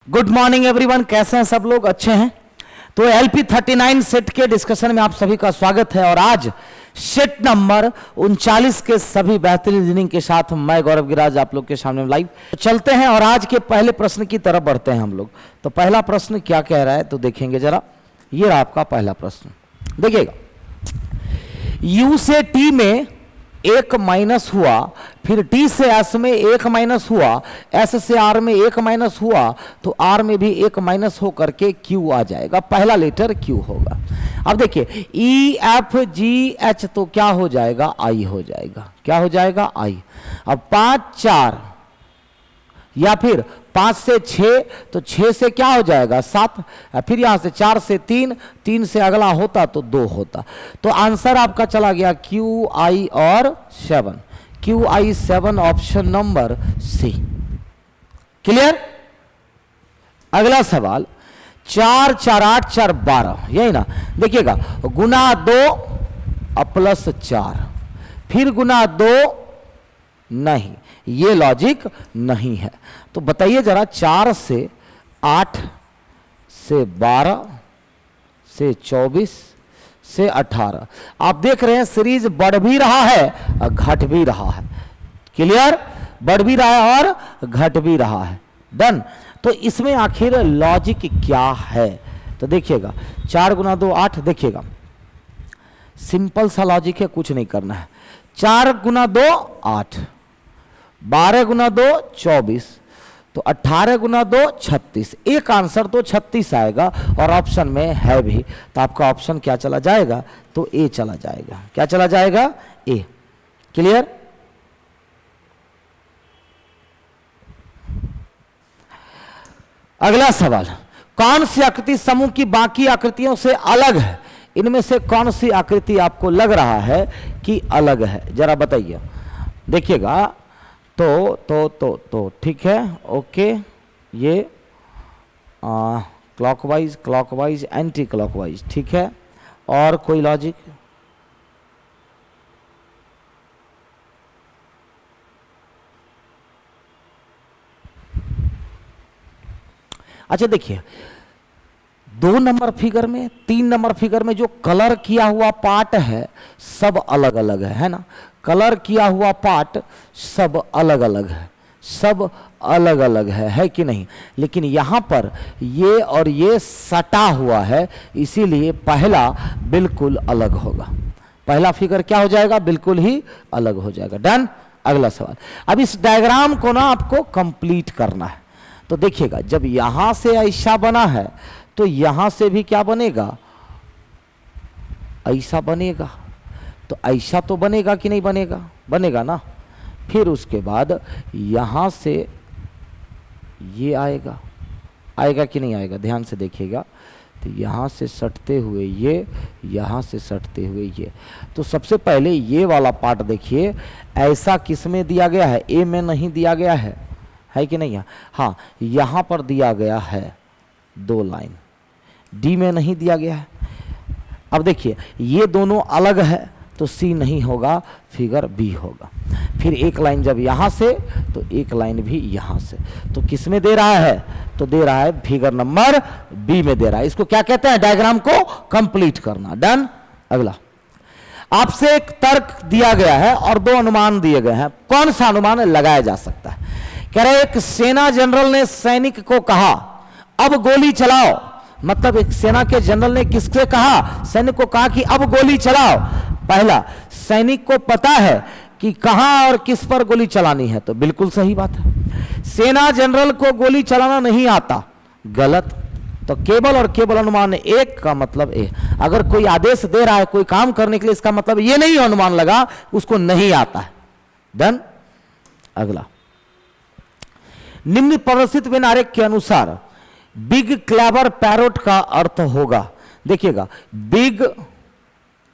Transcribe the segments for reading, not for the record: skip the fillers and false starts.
Good morning everyone, कैसे हैं सब लोग? अच्छे हैं? तो LP39 सेट के डिस्कशन में आप सभी का स्वागत है। और आज सेट नंबर 39 के सभी बेहतरीन रीजनिंग के साथ मैं गौरव गिराज आप लोग के सामने लाइव चलते हैं और आज के पहले प्रश्न की तरफ बढ़ते हैं हम लोग। तो पहला प्रश्न क्या कह रहा है तो देखेंगे जरा। ये रहा आपका पहला प्रश्न, देखिएगा। U से T में 1 माइनस हुआ, फिर T से S में 1 माइनस हुआ, S से R में 1 माइनस हुआ, तो R में भी 1 माइनस हो करके Q आ जाएगा। पहला लेटर Q होगा। अब देखिए E F G H तो क्या हो जाएगा? I हो जाएगा। क्या हो जाएगा? I। अब 5 4 या फिर 5 से 6, तो 6 से क्या हो जाएगा? 7। फिर यहां से 4 से 3, 3 से अगला होता तो 2 होता। तो आंसर आपका चला गया QI और 7। QI 7 option number C. Clear? अगला सवाल 4 4 8 4 12, यही ना। देखिएगा, गुना 2 प्लस 4, फिर गुना 2 नहीं, ये लॉजिक नहीं है। तो बताइए जरा, 4 से 8 से 12 से 24 से 18, आप देख रहे हैं सीरीज बढ़ भी रहा है और घट भी रहा है। क्लियर? बढ़ भी रहा है और घट भी रहा है। डन। तो इसमें आखिर लॉजिक क्या है? तो देखिएगा, 4 गुना 2 8, देखिएगा सिंपल सा लॉजिक है, कुछ नहीं करना है। 4 गुना 2 8, 12 गुना 2 24, तो 18 गुना 2 36। एक आंसर तो 36 आएगा और ऑप्शन में है भी, तो आपका ऑप्शन क्या चला जाएगा? तो ए चला जाएगा। क्या चला जाएगा? ए। क्लियर? अगला सवाल, कौन सी आकृति समूह की बाकी आकृतियों से अलग है? इनमें से कौन सी आकृति आपको लग रहा है कि अलग है? जरा बताइए। देखिएगा, तो ठीक है, ओके। ये क्लॉकवाइज, क्लॉकवाइज, एंटी क्लॉकवाइज, ठीक है। और कोई लॉजिक? अच्छा देखिए, 2 नंबर फिगर में, 3 नंबर फिगर में जो कलर किया हुआ पार्ट है सब अलग अलग है ना। कलर किया हुआ पार्ट सब अलग अलग है, सब अलग अलग है कि नहीं? लेकिन यहां पर ये और ये सटा हुआ है, इसीलिए पहला बिल्कुल अलग होगा। पहला फिगर क्या हो जाएगा? बिल्कुल ही अलग हो जाएगा। डन। अगला सवाल, अब इस डायग्राम को ना आपको कंप्लीट करना है। तो देखिएगा, जब यहां से ऐसा बना है तो यहां से भी क्या बनेगा? ऐसा बनेगा। तो ऐसा तो बनेगा कि नहीं बनेगा? बनेगा ना। फिर उसके बाद यहां से ये आएगा, आएगा कि नहीं आएगा? ध्यान से देखिएगा, तो यहां से सटते हुए ये, यहां से सटते हुए ये। तो सबसे पहले ये वाला पार्ट देखिए, ऐसा किस में दिया गया है? ए में नहीं दिया गया है कि नहीं? हाँ, यहां पर दिया गया है 2 लाइन, डी में नहीं दिया गया है। अब देखिए, ये दोनों अलग है तो सी नहीं होगा, फिगर बी होगा। फिर एक लाइन जब यहां से, तो एक लाइन भी यहां से। तो किस में दे रहा है? तो दे रहा है फिगर नंबर बी में दे रहा है। इसको क्या कहते हैं? डायग्राम को कंप्लीट करना। डन। अगला, आपसे एक तर्क दिया गया है और 2 अनुमान दिए गए हैं। कौन सा अनुमान लगाया जा सकता है? कह रहे एक सेना जनरल ने सैनिक को कहा अब गोली चलाओ। मतलब एक सेना के जनरल ने किससे कहा? सैनिक को कहा कि अब गोली चलाओ। पहला, सैनिक को पता है कि कहां और किस पर गोली चलानी है, तो बिल्कुल सही बात है। सेना जनरल को गोली चलाना नहीं आता, गलत। तो केवल और केवल अनुमान एक का मतलब ए। अगर कोई आदेश दे रहा है कोई काम करने के लिए, इसका मतलब ये नहीं अनुमान लगा उसको नहीं आता है। डन। अगला, निम्न प्रदर्शित वेन आरेख के अनुसार बिग क्लेवर पैरोट का अर्थ होगा। देखिएगा, बिग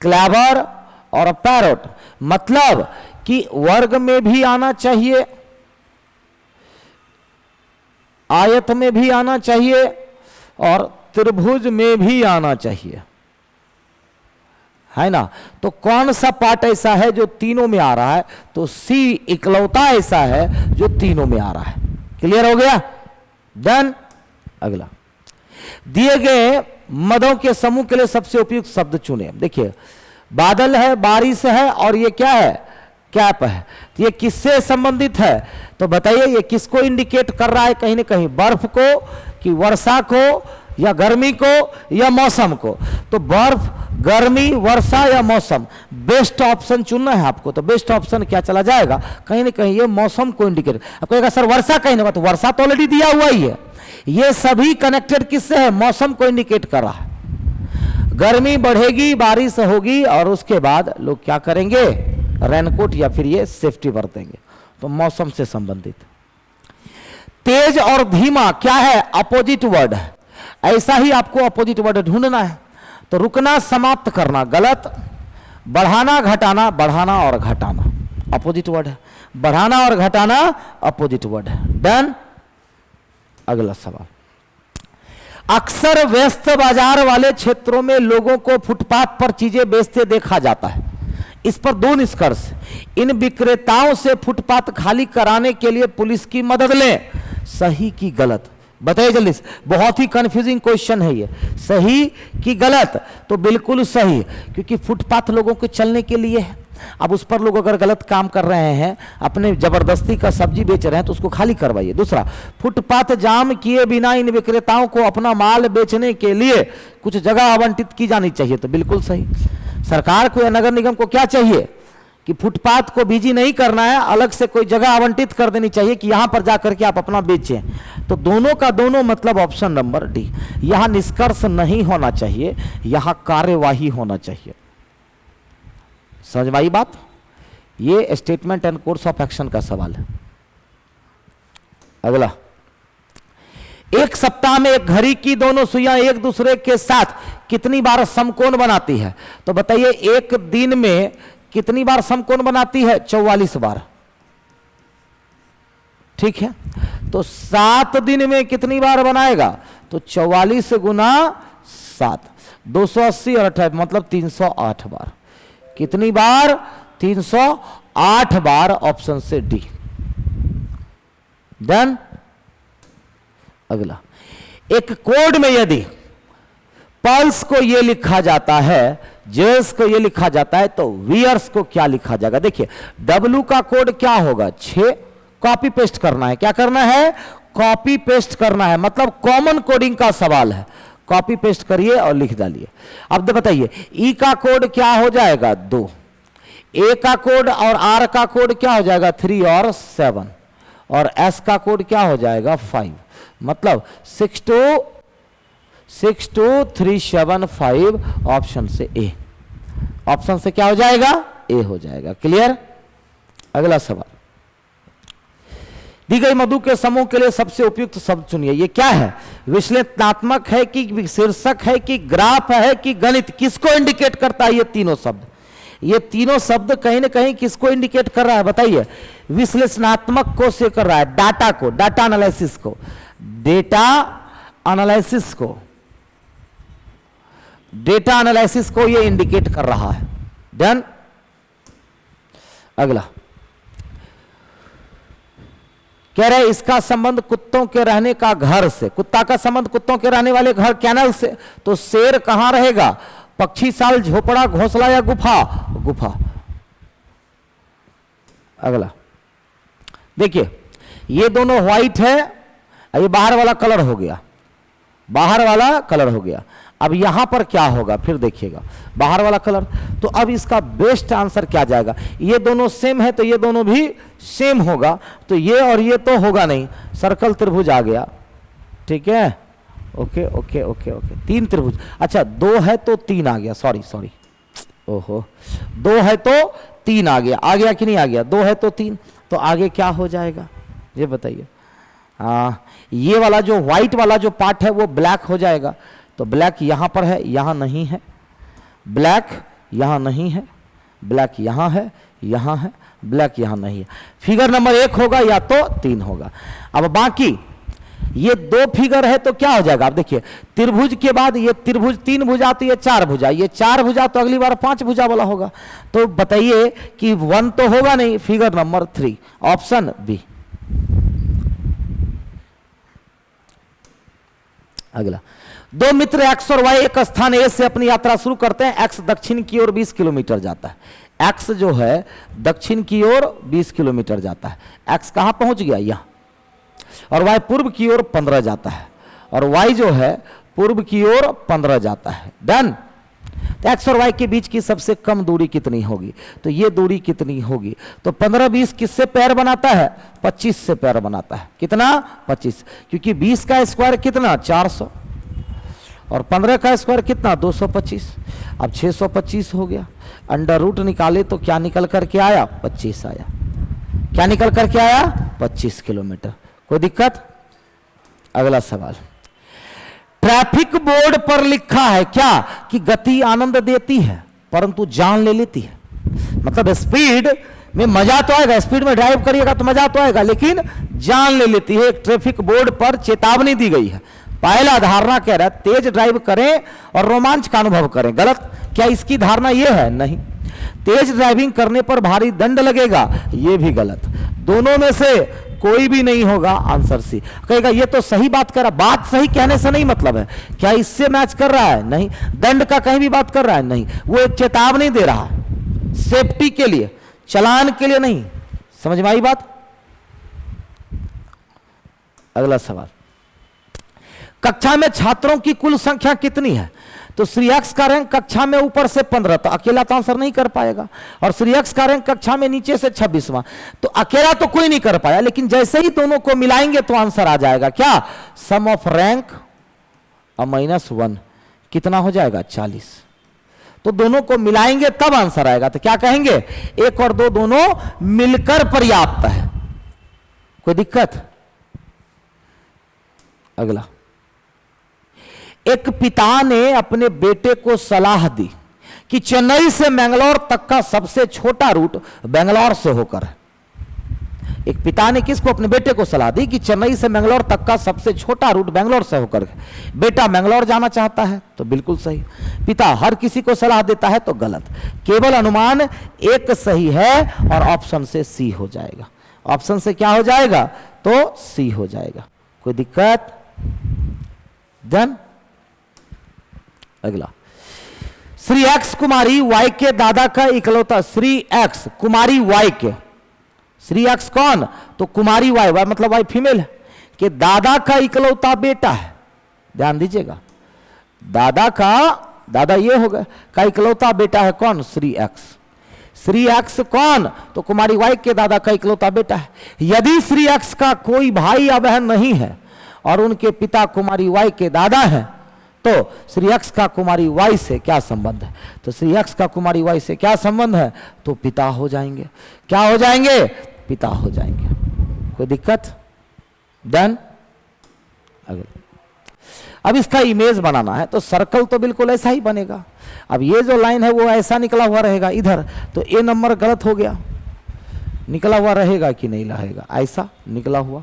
क्लेवर और पैरोट मतलब कि वर्ग में भी आना चाहिए, आयत में भी आना चाहिए और त्रिभुज में भी आना चाहिए, है ना। तो कौन सा पार्ट ऐसा है जो तीनों में आ रहा है? तो सी इकलौता ऐसा है जो तीनों में आ रहा है। क्लियर हो गया? डन। अगला, दिए गए मदों के समूह के लिए सबसे उपयुक्त शब्द चुने। देखिए, बादल है, बारिश है, और ये क्या है, कैप है। तो ये किससे संबंधित है, तो बताइए ये किसको इंडिकेट कर रहा है, कहीं ना कहीं बर्फ को, कि वर्षा को, या गर्मी को, या मौसम को। तो बर्फ, गर्मी, वर्षा या मौसम, बेस्ट ऑप्शन चुनना है आपको। तो बेस्ट ऑप्शन क्या चला जाएगा, कहीं ना कहीं ये मौसम को इंडिकेट। अब कहेगा सर वर्षा कहीं नहीं, तो वर्षा तो ऑलरेडी दिया हुआ ही है। ये सभी कनेक्टेड किससे है, मौसम को इंडिकेट कर रहा है। गर्मी बढ़ेगी, बारिश होगी, और उसके बाद लोग क्या करेंगे, रेनकोट या फिर ये सेफ्टी बरतेंगे। तो मौसम से संबंधित। तेज और धीमा क्या है, अपोजिट वर्ड है। ऐसा ही आपको अपोजिट वर्ड ढूंढना है। तो रुकना, समाप्त करना गलत, बढ़ाना, घटाना, बढ़ाना और घटाना अपोजिट वर्ड है। बढ़ाना और घटाना अपोजिट वर्ड है। डन। अगला सवाल, अक्सर व्यस्त बाजार वाले क्षेत्रों में लोगों को फुटपाथ पर चीजें बेचते देखा जाता है। इस पर दो निष्कर्ष, इन विक्रेताओं से फुटपाथ खाली कराने के लिए पुलिस की मदद लें, सही की गलत, बताइए जल्दी से। बहुत ही कंफ्यूजिंग क्वेश्चन है ये, सही कि गलत। तो बिल्कुल सही, क्योंकि फुटपाथ लोगों के चलने के लिए है। अब उस पर लोग अगर गलत काम कर रहे हैं, अपने जबरदस्ती का सब्जी बेच रहे हैं, तो उसको खाली करवाइए। दूसरा, फुटपाथ जाम किए बिना इन विक्रेताओं को अपना माल बेचने के लिए कुछ जगह आवंटित की जानी चाहिए। तो बिल्कुल सही। सरकार को या नगर निगम को क्या चाहिए कि फुटपाथ को बिजी नहीं करना है, अलग से कोई जगह आवंटित कर देनी चाहिए कि यहां पर जाकर के आप अपना बेचें। तो दोनों का दोनों मतलब ऑप्शन नंबर डी। यहां निष्कर्ष नहीं होना चाहिए, यहां कार्यवाही होना चाहिए। समझ में आई बात। ये statement and course of action का सवाल है। अगला, एक सप्ताह में एक घड़ी की दोनों सुइयां एक दूसरे के साथ कितनी बार समकोण बनाती है। तो बताइए एक दिन में कितनी बार समकोण बनाती है, 44 बार। ठीक है, तो 7 दिन में कितनी बार बनाएगा, तो 44 गुना 7, 280 और 28 मतलब 308 बार। कितनी बार, 308 बार। ऑप्शन से डी। डन। अगला, एक कोड में यदि पल्स को यह लिखा जाता है, जेस को यह लिखा जाता है, तो वियर्स को क्या लिखा जाएगा। देखिए डब्लू का कोड क्या होगा, 6। कॉपी पेस्ट करना है, क्या करना है, कॉपी पेस्ट करना है, मतलब कॉमन कोडिंग का सवाल है। कॉपी पेस्ट करिए और लिख डालिए। अब बताइए ई का कोड क्या हो जाएगा, 2। ए का कोड और आर का कोड क्या हो जाएगा, 3 और 7, और एस का कोड क्या हो जाएगा, 5। मतलब 62375। ऑप्शन से ए। ऑप्शन से क्या हो जाएगा, ए हो जाएगा। क्लियर। अगला सवाल, दी गई मधु के समूह के लिए सबसे उपयुक्त शब्द चुनिए। ये क्या है, विश्लेषणात्मक है कि शीर्षक है कि ग्राफ है कि गणित, किसको इंडिकेट करता है ये तीनों शब्द। ये तीनों शब्द कहीं ना कहीं किसको इंडिकेट कर रहा है, बताइए। विश्लेषणात्मक को से कर रहा है, डाटा को, डाटा एनालिसिस को, डेटा एनालिसिस को, डेटा एनालिसिस को ये इंडिकेट कर रहा है। डन। अगला कह रहे इसका संबंध कुत्तों के रहने का घर से, कुत्ता का संबंध कुत्तों के रहने वाले घर कैनल से। तो शेर कहां रहेगा, पक्षी साल, झोपड़ा, घोंसला या गुफा, गुफा। अगला देखिए ये दोनों व्हाइट है, ये बाहर वाला कलर हो गया, बाहर वाला कलर हो गया। अब यहां पर क्या होगा, फिर देखिएगा बाहर वाला कलर। तो अब इसका बेस्ट आंसर क्या जाएगा, ये दोनों सेम है तो ये दोनों भी सेम होगा, तो ये और ये तो होगा नहीं, सर्कल त्रिभुज आ गया। ठीक है, ओके ओके ओके ओके, 3 त्रिभुज। अच्छा 2 है तो 3 आ गया, सॉरी सॉरी, ओहो 2 है तो 3 आ गया कि नहीं आ गया, 2 है तो 3, तो आगे क्या हो जाएगा ये बताइए। ये वाला जो व्हाइट वाला जो पार्ट है वो ब्लैक हो जाएगा, तो ब्लैक यहां पर है, यहां नहीं है, ब्लैक यहां नहीं है, ब्लैक यहां है, यहां है, ब्लैक यहां नहीं है। फिगर नंबर 1 होगा या तो 3 होगा। अब बाकी ये 2 फिगर है तो क्या हो जाएगा, आप देखिए त्रिभुज के बाद ये त्रिभुज 3 भुजा तो ये 4 भुजा, ये 4 भुजा तो अगली बार 5 भुजा वाला होगा। तो बताइए कि 1 तो होगा नहीं, फिगर नंबर 3, ऑप्शन बी। अगला, दो मित्र एक्स और वाई एक स्थान ए से अपनी यात्रा शुरू करते हैं। एक्स दक्षिण की ओर 20 किलोमीटर जाता है। एक्स जो है दक्षिण की ओर 20 किलोमीटर जाता है। एक्स कहां पहुंच गया? यहां। और वाई पूर्व की ओर 15 जाता है, और वाई जो है पूर्व की ओर 15 जाता है। डन। तो एक्स और वाई के बीच की सबसे कम दूरी कितनी होगी? तो ये दूरी कितनी होगी? तो 15 20 किससे पैर बनाता है? 25 से पैर बनाता है। कितना? 25, क्योंकि 20 का स्क्वायर कितना? 400, और 15 का स्क्वायर कितना? 225। अब 625 हो गया। अंडर रूट निकाले तो क्या निकल करके आया? 25 आया। क्या निकल करके आया? 25 किलोमीटर। कोई दिक्कत? अगला सवाल, ट्रैफिक बोर्ड पर लिखा है क्या कि गति आनंद देती है परंतु जान ले लेती है। मतलब स्पीड में मजा तो आएगा, स्पीड में ड्राइव करिएगा तो मजा तो आएगा, लेकिन जान ले लेती है। एक ट्रैफिक बोर्ड पर चेतावनी दी गई है। पहला धारणा कह रहा है तेज ड्राइव करें और रोमांच का अनुभव करें। गलत। क्या इसकी धारणा यह है? नहीं। तेज ड्राइविंग करने पर भारी दंड लगेगा, यह भी गलत। दोनों में से कोई भी नहीं होगा। Answer C. कहेगा ये तो सही बात कर रहा। बात सही कहने से नहीं मतलब है। क्या इससे मैच कर रहा है? नहीं। दंड का कहीं भी बात कर रहा है? नहीं। वो एक चेतावनी दे रहा है, सेफ्टी के लिए, चालान के लिए नहीं। समझ में आई बात? अगला सवाल, कक्षा में छात्रों की कुल संख्या कितनी है? तो श्री एक्स का रैंक कक्षा में ऊपर से 15, तो अकेला तो आंसर नहीं कर पाएगा। और श्री एक्स का रैंक कक्षा में नीचे से 26वां, तो अकेला तो कोई नहीं कर पाया। लेकिन जैसे ही दोनों को मिलाएंगे तो आंसर आ जाएगा। क्या? सम ऑफ रैंक -1 कितना हो जाएगा? 40। तो दोनों को मिलाएंगे तब आंसर आएगा। तो क्या कहेंगे? 1 और 2 दोनों मिलकर पर्याप्त है। कोई दिक्कत? अगला, एक पिता ने अपने बेटे को सलाह दी कि चेन्नई से मैंगलोर तक का सबसे छोटा रूट बेंगलोर से होकर है। एक पिता ने किसको? अपने बेटे को सलाह दी कि चेन्नई से मैंगलोर तक का सबसे छोटा रूट बेंगलोर से होकर है। बेटा मैंगलोर जाना चाहता है, तो बिल्कुल सही। पिता हर किसी को सलाह देता है, तो गलत। केवल अनुमान एक सही है और ऑप्शन से सी हो जाएगा। ऑप्शन से क्या हो जाएगा? तो सी हो जाएगा। कोई दिक्कत? डन। अगला, श्री एक्स कुमारी वाई के दादा का इकलौता। श्री एक्स कुमारी वाई के, श्री एक्स कौन? तो कुमारी वाई, वाई मतलब वाई फीमेल है, कि दादा का इकलौता बेटा है। ध्यान दीजिएगा, दादा ये होगा का इकलौता बेटा है कौन? श्री एक्स। श्री एक्स कौन? तो कुमारी वाई के दादा का इकलौता बेटा है। यदि श्री एक्स का कोई भाई या बहन नहीं है और उनके पिता कुमारी वाई के दादा हैं, तो श्री एक्स का कुमारी वाई से क्या संबंध है? तो श्री एक्स का कुमारी वाई से क्या संबंध है? तो पिता हो जाएंगे। क्या हो जाएंगे? पिता हो जाएंगे। कोई दिक्कत? डन। अब इसका इमेज बनाना है, तो सर्कल तो बिल्कुल ऐसा ही बनेगा। अब ये जो लाइन है वो ऐसा निकला हुआ रहेगा इधर, तो ए नंबर गलत हो गया। निकला हुआ रहेगा कि नहीं रहेगा? ऐसा निकला हुआ,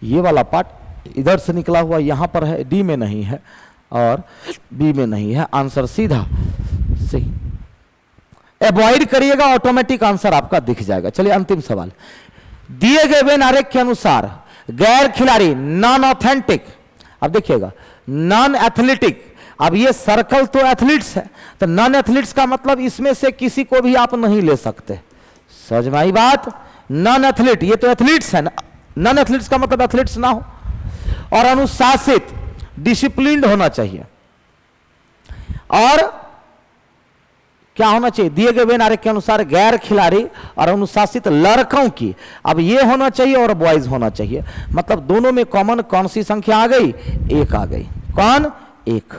ये वाला पार्ट इधर से निकला हुआ यहां पर है, डी में नहीं है और बी में नहीं है। आंसर सीधा सही। अवॉइड करिएगा, ऑटोमेटिक आंसर आपका दिख जाएगा। चलिए अंतिम सवाल, दिए गए वेन आरेख के अनुसार गैर खिलाड़ी नॉन ऑथेंटिक, अब देखिएगा नॉन एथलेटिक, अब ये सर्कल तो एथलीट्स है, तो नॉन एथलीट्स का मतलब इसमें से किसी को भी आप नहीं ले सकते। समझ में आई बात? नॉन एथलीट, ये तो एथलीट्स है ना, नॉन एथलीट्स का मतलब एथलीट्स ना हो, और अनुशासित डिसिप्लिन्ड होना चाहिए। और क्या होना चाहिए? दिए गए वेन आरेख के अनुसार गैर खिलाड़ी और अनुशासित लड़कों की, अब ये होना चाहिए और बॉयज होना चाहिए। मतलब दोनों में कॉमन कौन सी संख्या आ गई? एक आ गई। कौन? एक।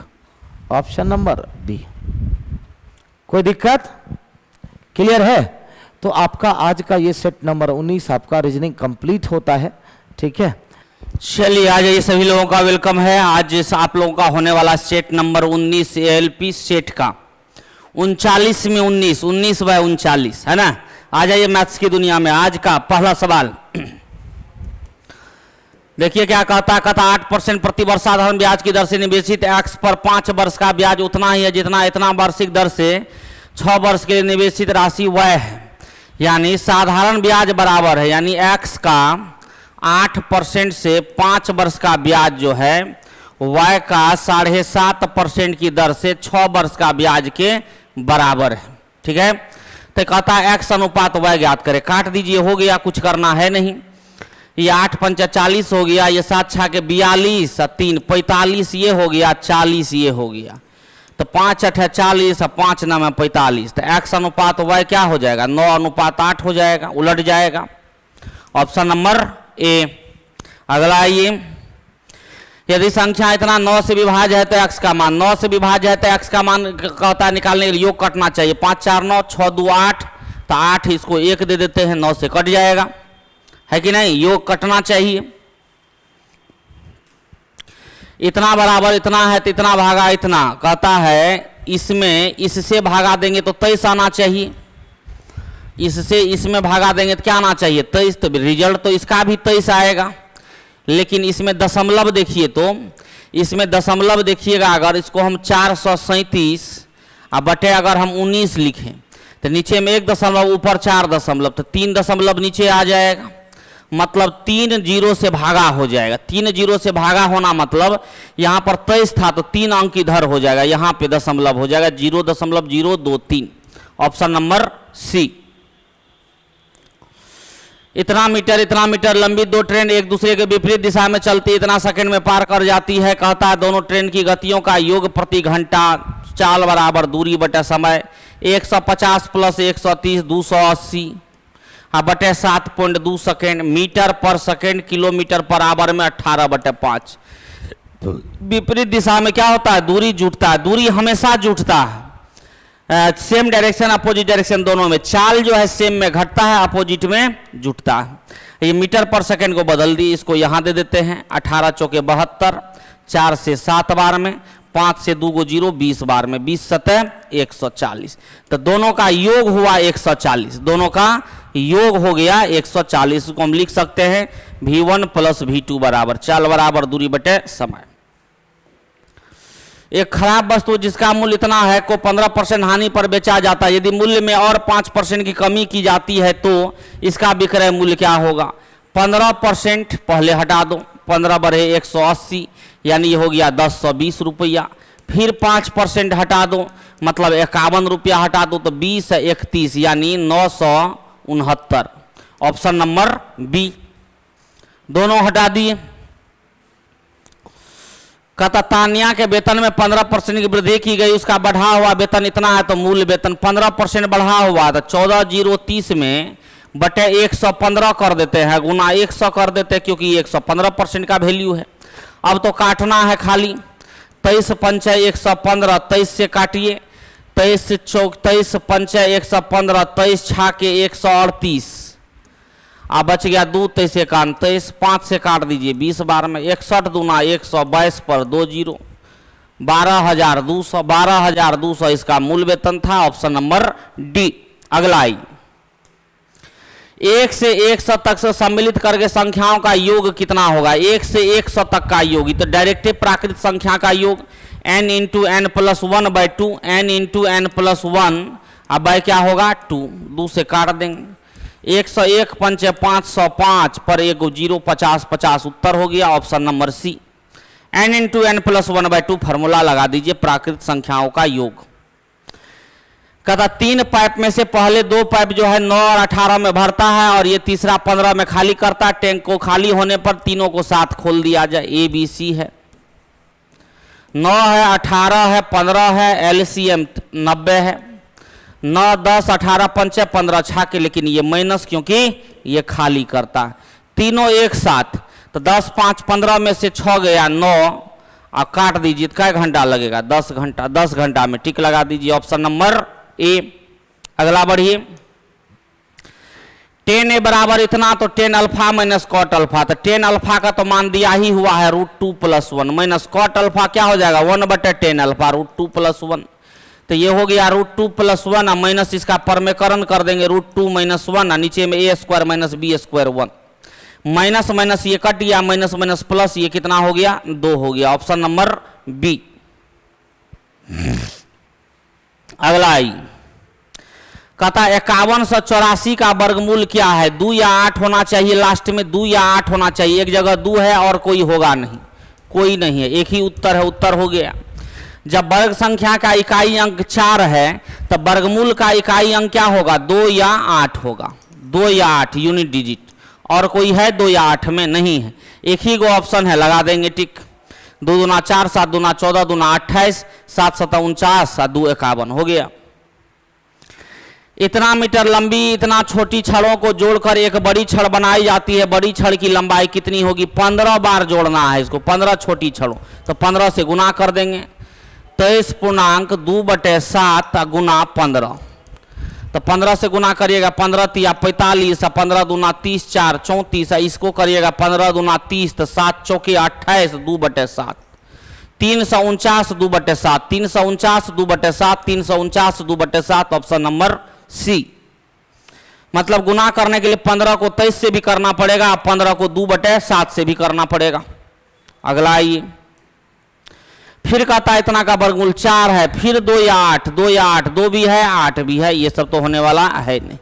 Option number B. कोई दिक्कत? क्लियर है? तो आपका आज का ये सेट नंबर 19 आपका रीजनिंग कंप्लीट होता है। ठीक है, चलिए आ जाइए, सभी लोगों का वेलकम है। आज आप लोगों का होने वाला सेट नंबर 19 एएलपी सेट का 39 में 19 बाय 39 है ना। आ जाइए मैथ्स की दुनिया में। आज का पहला सवाल देखिए क्या कहता है। कहता 8% प्रतिवर्ष साधारण ब्याज की दर से निवेशित एक्स पर 5 वर्ष का ब्याज उतना ही है जितना इतना वार्षिक दर से 6 वर्ष के लिए निवेशित राशि वह है। यानी साधारण ब्याज बराबर है, यानी एक्स का 8% से 5 वर्ष का ब्याज जो है y का 7.5% की दर से 6 वर्ष का ब्याज के बराबर है। ठीक है, तो कहता है x अनुपात y ज्ञात करें। काट दीजिए, हो गया, कुछ करना है नहीं। ये 8 पंचा 40 हो गया, ये 7 छा के 42, 3 45, ये हो गया 40, ये हो गया। तो 5 8 40, 5 9 45, तो x अनुपात y क्या हो जाएगा? 9 अनुपात 8 हो जाएगा, उलट जाएगा। Option number A. अगला आइए, यदि संख्या इतना 9 से विभाज्य है तो x का मान, 9 से विभाज्य है तो x का मान कहता है निकालने के लिए योग कटना चाहिए। 5 4 9, 6 2 8, तो 8 इसको 1 दे देते हैं, 9 से कट जाएगा, है कि नहीं? योग कटना चाहिए। इतना बराबर इतना है तो इतना भागा इतना, कहता है इसमें इससे भागा देंगे तो 23 आना चाहिए, इससे इसमें भागा देंगे तो क्या आना चाहिए? 23। तो रिजल्ट तो इसका भी 23 आएगा, लेकिन इसमें दशमलव देखिए, तो इसमें दशमलव देखिएगा, अगर इसको हम 437 और बटे अगर हम 19 लिखें तो नीचे में 1 दशमलव, ऊपर 4 दशमलव, तो 3 दशमलव नीचे आ जाएगा, मतलब 3 जीरो से भागा हो जाएगा। 3 जीरो से भागा होना मतलब यहाँ पर 23 था तो 3 अंक इधर हो जाएगा, यहाँ पे दशमलव हो जाएगा, 0.023। Option number C. इतना मीटर लंबी 2 ट्रेन एक दूसरे के विपरीत दिशा में चलती, इतना सेकंड में पार कर जाती है। कहता है दोनों ट्रेन की गतियों का योग प्रति घंटा, चाल बराबर दूरी बटे समय, 150 प्लस 130 280 बटे 7.2 सेकेंड, मीटर पर सेकेंड, किलोमीटर पर आवर में 18/5। विपरीत दिशा में क्या होता है? दूरी जुटता है, दूरी हमेशा जुटता है, सेम डायरेक्शन अपोजिट डायरेक्शन दोनों में। चाल जो है सेम में घटता है, अपोजिट में जुटता है। ये मीटर पर सेकंड को बदल दी, इसको यहाँ दे देते हैं, 18 चौके 72, 4 से 7 बार में, 5 से 2 0, 20 बार में, 20 सतह 140। तो दोनों का योग हुआ 140, दोनों का योग हो गया 140। को हम लिख सकते हैं v1 प्लस v2 बराबर चाल बराबर दूरी बटे समय। एक खराब वस्तु जिसका मूल्य इतना है को 15% हानि पर बेचा जाता है, यदि मूल्य में और 5% की कमी की जाती है तो इसका विक्रय मूल्य क्या होगा? 15% पहले हटा दो, 15 बड़े 180, यानी ये हो गया 1020 रुपया। फिर 5% हटा दो, मतलब 51 रुपया हटा दो, तो 20 31, यानी 969। Option number B. दोनों हटा दिए। कहता तानिया के वेतन में 15% की वृद्धि की गई, उसका बढ़ा हुआ वेतन इतना है, तो मूल वेतन 15% बढ़ा हुआ, तो 14,030 में बटे 115 कर देते हैं, गुना 100 कर देते हैं, क्योंकि 115% का वैल्यू है। अब तो काटना है खाली, 23 पंचे 115, 23 से काटिए, 23 चौक 23 पंचे 115, 23 छा के 138, अब बच गया 2 23 1 23, 5 से काट दीजिए 20 बार में, 61 दूना 122 पर 2 0, 12,200 इसका मूल वेतन था। Option number D. अगला आई, 1 से 100 तक से सम्मिलित करके संख्याओं का योग कितना होगा? 1 से 100 तक का योग, तो डायरेक्टिव प्राकृत संख्या का योग n into n plus 1/2, n into n plus 1, अब बाय क्या होगा? 2 से काट देंगे, 101 पंचे 505 पर 1 0, 50 50, उत्तर हो गया option number C. n into n plus 1/2 formula लगा दीजिए प्राकृत संख्याओं का योग। कहता 3 पाइप में से पहले 2 पाइप जो है 9 और 18 में भरता है, और ये तीसरा 15 में खाली करता है। टैंक को खाली होने पर तीनों को साथ खोल दिया जाए। ए बी सी है, 9 है, 18 है, 15 है, एलसीएम 90 है, 9 10 18 पंचे 15 छा के, लेकिन ये माइनस क्योंकि ये खाली करता है। तीनों एक साथ, तो 10 5 15 में से 6 गया 9, और काट दीजिए, क्या घंटा लगेगा? 10 घंटा। 10 घंटा में टिक लगा दीजिए, ऑप्शन नंबर ए। अगला बढ़िए, 10 बराबर इतना, तो 10 अल्फा माइनस कॉट अल्फा, तो 10 अल्फा का तो मान दिया ही हुआ है √2 + 1, माइनस कॉट अल्फा क्या हो जाएगा? 1/10 अल्फा √2 + 1, तो ये हो गया √2 + 1, माइनस इसका परमेकरण कर देंगे √2 - 1, नीचे में a² - b² 1, माइनस माइनस ये कट गया, माइनस माइनस प्लस, ये कितना हो गया? 2 हो गया, ऑप्शन नंबर बी। अगला आई, कहता 5184 का वर्गमूल क्या है? 2 या 8 होना चाहिए, लास्ट में 2 या 8 होना चाहिए, एक जगह 2 है और कोई होगा नहीं, कोई नहीं है, एक ही उत्तर है, उत्तर हो गया। जब वर्ग संख्या का इकाई अंक 4 है तब वर्गमूल का इकाई अंक क्या होगा, 2 या 8 होगा, 2 या 8 यूनिट डिजिट। और कोई है 2 या 8 में, नहीं है, एक ही गो ऑप्शन है, लगा देंगे टिक। 2 दूना 4, 7 दूना 14, दूना 28, 7 सता 49, 2 51 हो गया। इतना मीटर लंबी इतना छोटी छड़ों को जोड़कर एक बड़ी छड़ बनाई जाती है। बड़ी छड़ की लंबाई कितनी होगी, 15 बार जोड़ना है इसको, 15 छोटी छड़ों, तो 15 से गुना कर देंगे। 23.2/7 गुना 15, तो 15 से गुना करिएगा, 15 तिया 45, 15 दूना 30, 4 34, इसको करिएगा 15 दूना 30, तो 7 चौके 28, 2/7, 349 2/7, 349 2/7, 349 2/7, ऑप्शन नंबर सी। मतलब गुना करने के लिए 15 को 23 से भी करना पड़ेगा, 15 को 2/7 से भी करना पड़ेगा। अगला आइए, फिर कहता है इतना का वर्गमूल 4 है, फिर 2 या 8, 2 या 8, 2 भी है 8 भी है, ये सब तो होने वाला है नहीं।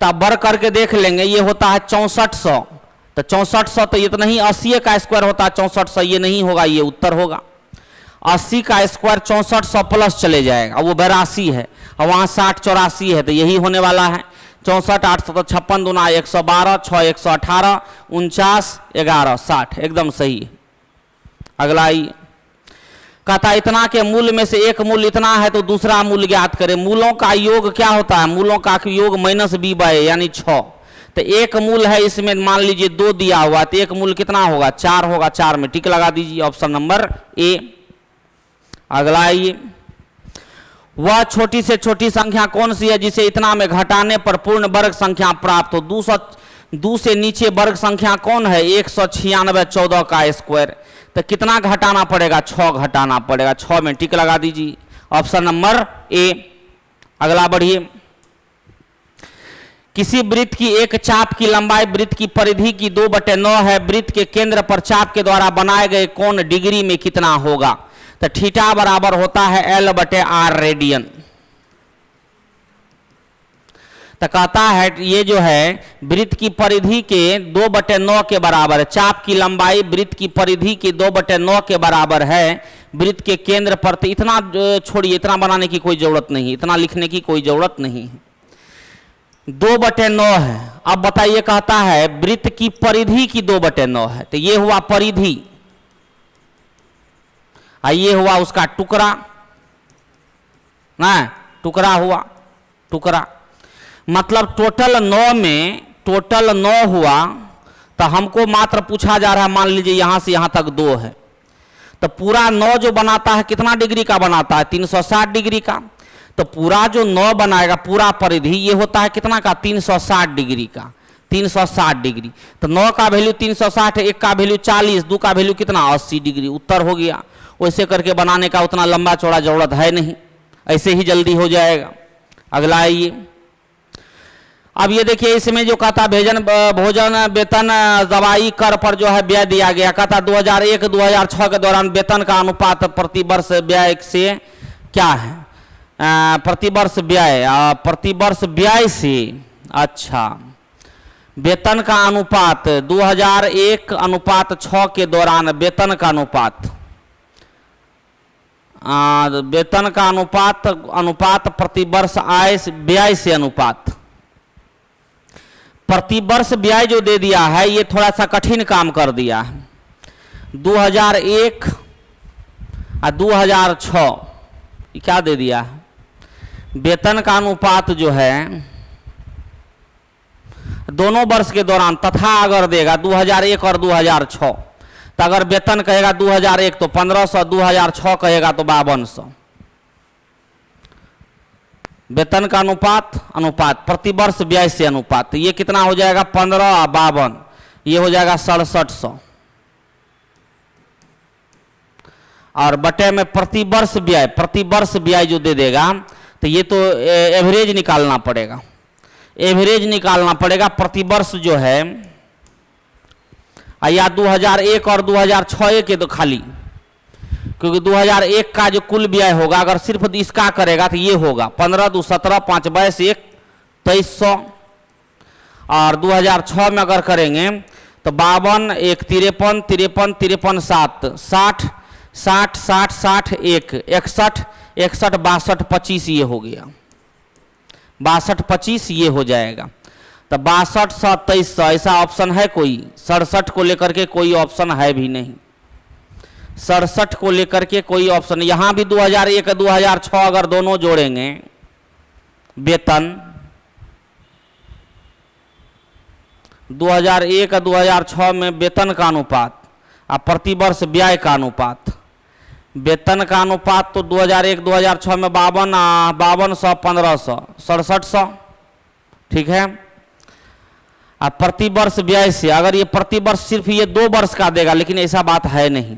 तब वर्ग करके देख लेंगे, ये होता है 6400, तो 6400 तो ये तो नहीं, 80 का स्क्वायर होता है 6400, ये नहीं होगा, ये उत्तर होगा। 80 का स्क्वायर 6400 प्लस चले जाएगा, वो 82 है, और वहाँ 60 84 है, तो यही होने वाला है। 64 856 दूना 112, 6 118, 49 11 60, एकदम सही है। अगला आइए, कहता इतना के मूल में से एक मूल इतना है तो दूसरा मूल ज्ञात करें। मूलों का योग क्या होता है, मूलों का योग -b/a यानी 6, तो एक मूल है इसमें, मान लीजिए 2 दिया हुआ, तो एक मूल कितना होगा, 4 होगा, 4 में टिक लगा दीजिए, ऑप्शन नंबर ए। अगला आइए, वह छोटी से छोटी संख्या कौन सी है जिसे इतना में घटाने पर पूर्ण वर्ग संख्या प्राप्त हो। 2 से नीचे वर्ग संख्या कौन है, 196 14 का स्क्वायर, तो कितना घटाना पड़ेगा, 6 घटाना पड़ेगा, 6 में टिक लगा दीजिए, ऑप्शन नंबर ए। अगला बढ़िए, किसी वृत्त की एक चाप की लंबाई वृत्त की परिधि की 2/9 है, वृत्त के केंद्र पर चाप के द्वारा बनाए गए कोण डिग्री में कितना होगा, तो थीटा बराबर होता है L/R रेडियन। तो कहता है ये जो है वृत्त की परिधि के 2/9 के बराबर है, चाप की लंबाई वृत्त की परिधि के 2/9 के बराबर है, वृत्त के केंद्र पर, तो इतना छोड़िए, इतना बनाने की कोई जरूरत नहीं, इतना लिखने की कोई जरूरत नहीं है, 2/9 है। अब बताइए, कहता है वृत्त की परिधि की 2/9 है, तो ये हुआ परिधि, ये हुआ उसका टुकड़ा ना, टुकड़ा हुआ, टुकड़ा मतलब टोटल 9 में, टोटल 9 हुआ, तो हमको मात्र पूछा जा रहा है, मान लीजिए यहां से यहां तक 2 है, तो पूरा 9 जो बनाता है कितना डिग्री का बनाता है, 360 डिग्री का, तो पूरा जो 9 बनाएगा पूरा परिधि ये होता है कितना का, 360 डिग्री का, 360 डिग्री, तो 9 का वैल्यू 360 है, 1 का वैल्यू 40, 2 का वैल्यू कितना 80 डिग्री, उत्तर हो गया। वैसे करके बनाने का उतना लंबा चौड़ा जरूरत है नहीं, ऐसे ही जल्दी हो जाएगा। अगला आइए, अब ये देखिए इसमें जो कहता भोजन वेतन दवाई कर पर जो है व्यय दिया गया, कहता 2001-2006 के दौरान वेतन का अनुपात प्रतिवर्ष व्यय से क्या है, प्रतिवर्ष व्यय से, अच्छा वेतन का अनुपात 2001:6 के दौरान वेतन का अनुपात, वेतन का अनुपात प्रतिवर्ष आय व्यय से अनुपात, प्रतिवर्ष व्यय जो दे दिया है ये थोड़ा सा कठिन काम कर दिया है। 2001 और 2006 ये क्या दे दिया है, वेतन का अनुपात जो है दोनों वर्ष के दौरान, तथा अगर देगा 2001 और 2006, तो अगर वेतन कहेगा 2001 तो 1500, 2006 कहेगा तो 5200। वेतन का अनुपात प्रतिवर्ष व्यय से अनुपात, ये कितना हो जाएगा 15 और 52, ये हो जाएगा 6700, और बटे में प्रतिवर्ष व्यय जो दे देगा, तो ये तो एवरेज निकालना पड़ेगा, प्रतिवर्ष जो है, या 2001 और 2006 के तो खाली, क्योंकि 2001 का जो कुल व्यय होगा अगर सिर्फ इसका करेगा तो ये होगा 15 2 17 5 22 1 2300, और 2006 में अगर करेंगे तो 52 एक 53 53 53 7 60 60 60 60 एक 61 61 62 25 ये हो गया 62 25 ये हो जाएगा। तो 62 100 2300 ऐसा ऑप्शन है कोई? 67 को लेकर के कोई ऑप्शन है भी नहीं। 67 को लेकर के कोई ऑप्शन, यहां भी 2001 2006 अगर दोनों जोड़ेंगे वेतन 2001 2006 में वेतन का अनुपात और प्रतिवर्ष व्यय का अनुपात, वेतन का अनुपात तो 2001 2006 में 5200 1500 6700, ठीक है। अब प्रतिवर्ष व्यय से अगर ये प्रतिवर्ष सिर्फ ये 2 वर्ष का देगा, लेकिन ऐसा बात है नहीं,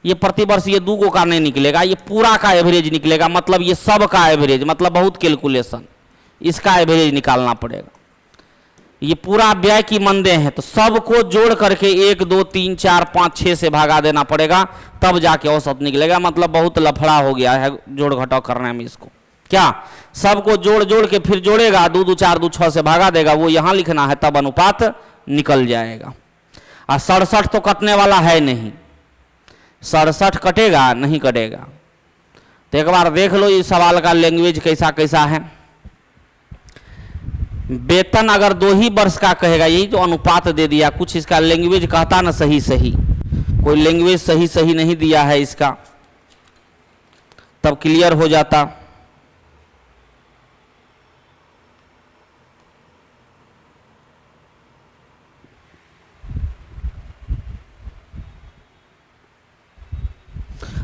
ये प्रतिवर्ष ये 2 का नहीं निकलेगा, ये पूरा का एवरेज निकलेगा, मतलब ये सब का एवरेज, मतलब बहुत कैलकुलेशन, इसका एवरेज निकालना पड़ेगा। ये पूरा व्यय की मंदे हैं तो सबको जोड़ करके 1 2 3 4 5 6 से भागा देना पड़ेगा, तब जाके औसत निकलेगा। मतलब बहुत लफड़ा हो गया है जोड़ घटाव करने में। इसको क्या सबको जोड़ जोड़ के फिर जोड़ेगा, 2 2 4 2 6 से भागा देगा, वो यहां लिखना है, तब अनुपात निकल जाएगा। और 67 तो कटने वाला है नहीं, 67 कटेगा नहीं कटेगा। तो एक बार देख लो इस सवाल का लैंग्वेज कैसा कैसा है। वेतन अगर 2 ही वर्ष का कहेगा, यही तो अनुपात दे दिया, कुछ इसका लैंग्वेज कहता ना सही सही, कोई लैंग्वेज सही सही नहीं दिया है इसका, तब क्लियर हो जाता।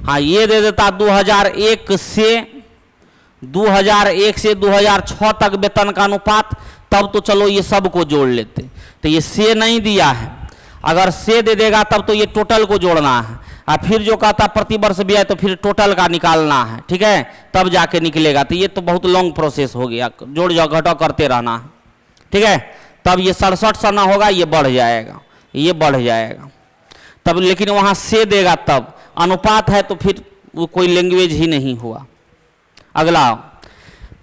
हाँ ये दे देता 2001 से 2006 तक वेतन का अनुपात, तब तो चलो ये सब को जोड़ लेते। तो ये से नहीं दिया है, अगर से दे देगा तब तो ये टोटल को जोड़ना है, और फिर जो कहता प्रतिवर्ष व्यय तो फिर टोटल का निकालना है, ठीक है, तब जाके निकलेगा। तो ये तो बहुत लॉन्ग प्रोसेस हो गया, जोड़ घटाव करते रहना है, ठीक है। तब ये 67 से ना होगा, ये बढ़ जाएगा, ये बढ़ जाएगा तब, लेकिन वहां से देगा तब। अनुपात है तो फिर वो कोई लैंग्वेज ही नहीं हुआ। अगला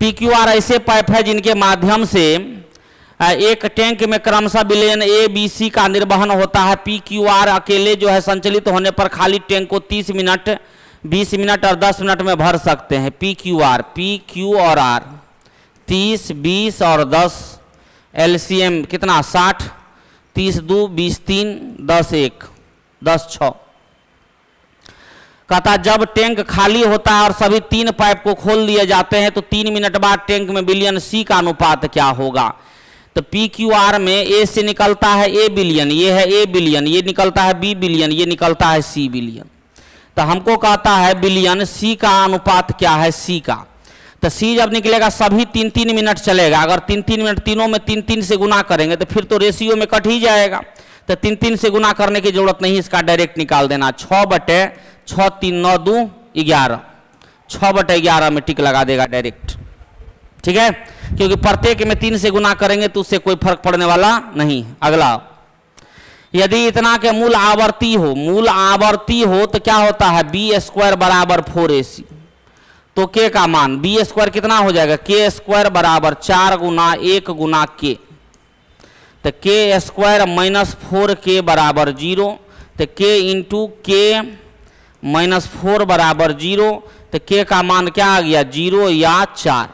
PQR ऐसे पाइप है जिनके माध्यम से एक टैंक में क्रमशः विलयन A B C का निर्वहन होता है। PQR अकेले जो है संचालित होने पर खाली टैंक को 30 मिनट 20 मिनट और 10 मिनट में भर सकते हैं। PQR P Q और R 30 20 और 10 LCM कितना 60 30 2 20 3 10 1 10 6। कहता जब टैंक खाली होता है और सभी 3 पाइप को खोल दिए जाते हैं तो 3 मिनट बाद टैंक में विलयन C का अनुपात क्या होगा? तो PQR में A से निकलता है A बिलियन, ये है A बिलियन, ये निकलता है B बिलियन, ये निकलता है C बिलियन। तो हमको कहता है बिलियन C का अनुपात क्या है C का। तो C जब निकलेगा सभी 3-3 मिनट चलेगा, अगर 3-3 मिनट तीनों में 3-3 से गुना करेंगे तो फिर तो रेशियो में कट ही जाएगा। तो 3-3 से गुना करने की जरूरत नहीं, इसका डायरेक्ट निकाल देना। 6/6 3 9 2 11 6/11 में टिक लगा देगा डायरेक्ट, ठीक है, क्योंकि प्रत्येक में 3 से गुना करेंगे तो उससे कोई फर्क पड़ने वाला नहीं। अगला, यदि इतना के मूल आवर्ती हो तो क्या होता है B² बराबर 4AC। तो K का मान B² कितना हो जाएगा K² बराबर 4 गुना 1 गुना K। तो K² माइनस 4K बराबर 0। तो K इंटू K माइनस 4 बराबर 0। तो K का मान क्या आ गया 0 या 4।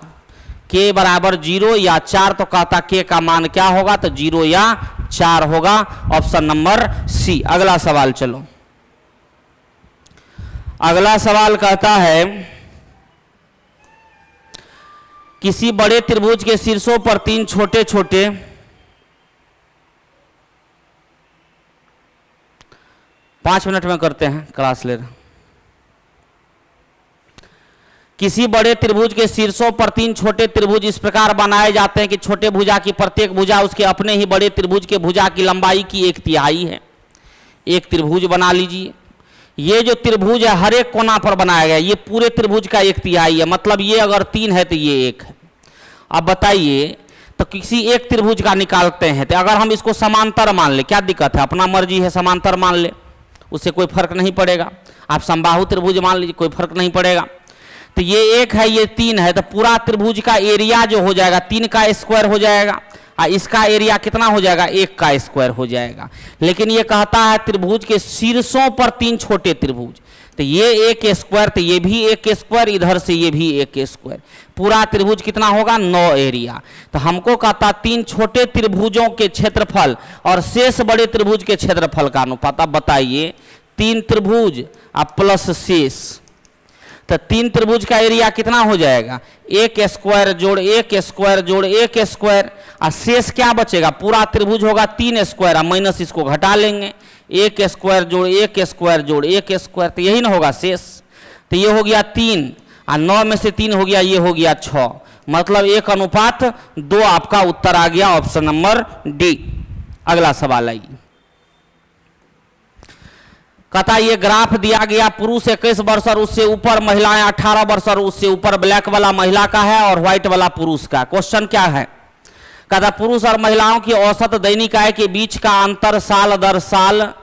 K बराबर 0 या 4, तो कहता K का मान क्या होगा तो 0 या 4 होगा, ऑप्शन नंबर C। अगला सवाल चलो, अगला सवाल कहता है किसी बड़े त्रिभुज के शीर्षों पर 3 छोटे छोटे पांच मिनट में करते हैं, क्लास ले रहे। किसी बड़े त्रिभुज के शीर्षों पर 3 छोटे त्रिभुज इस प्रकार बनाए जाते हैं कि छोटे भुजा की प्रत्येक भुजा उसके अपने ही बड़े त्रिभुज के भुजा की लंबाई की 1/3 है। एक त्रिभुज बना लीजिए, ये जो त्रिभुज है हर एक कोना पर बनाया गया, ये पूरे त्रिभुज का 1/3 है, मतलब ये अगर 3 है तो ये 1 है। अब बताइए, तो किसी एक त्रिभुज का निकालते हैं, तो अगर हम इसको समांतर मान ले, क्या दिक्कत है, अपना मर्जी है, समांतर मान ले, उससे कोई फर्क नहीं पड़ेगा। आप समबाहु त्रिभुज मान लीजिए, कोई फर्क नहीं पड़ेगा। तो ये 1 है, ये 3 है, तो पूरा त्रिभुज का एरिया जो हो जाएगा 3 का स्क्वायर हो जाएगा। इसका एरिया कितना हो जाएगा, 1 का स्क्वायर हो जाएगा। लेकिन ये कहता है त्रिभुज के शीर्षों पर 3 छोटे त्रिभुज, तो ये 1 स्क्वायर, तो ये भी 1 स्क्वायर, इधर से ये भी 1 स्क्वायर, पूरा त्रिभुज कितना होगा, 9 एरिया। तो हमको कहता 3 छोटे त्रिभुजों के क्षेत्रफल और शेष बड़े त्रिभुज के क्षेत्रफल का अनुपात। अब बताइए 3 त्रिभुज प्लस शेष, तो 3 त्रिभुज का एरिया कितना हो जाएगा, 1 स्क्वायर जोड़ 1 स्क्वायर जोड़ 1 स्क्वायर, और शेष क्या बचेगा, पूरा त्रिभुज होगा 3 स्क्वायर, माइनस इसको घटा लेंगे, 1 स्क्वायर जोड़ 1 स्क्वायर जोड़ 1 स्क्वायर, तो यही ना होगा शेष। तो ये हो गया 3 और 9 में से 3 हो गया, ये हो गया 6, मतलब 1:2 आपका उत्तर आ गया, ऑप्शन नंबर डी। अगला सवाल आइए, कहता ये ग्राफ दिया गया, पुरुष 21 वर्ष और उससे ऊपर, महिलाएं 18 वर्ष और उससे ऊपर, ब्लैक वाला महिला का है और व्हाइट वाला पुरुष का। क्वेश्चन क्या है, कहता पुरुष और महिलाओं की औसत दैनिक आय के बीच का अंतर साल दर साल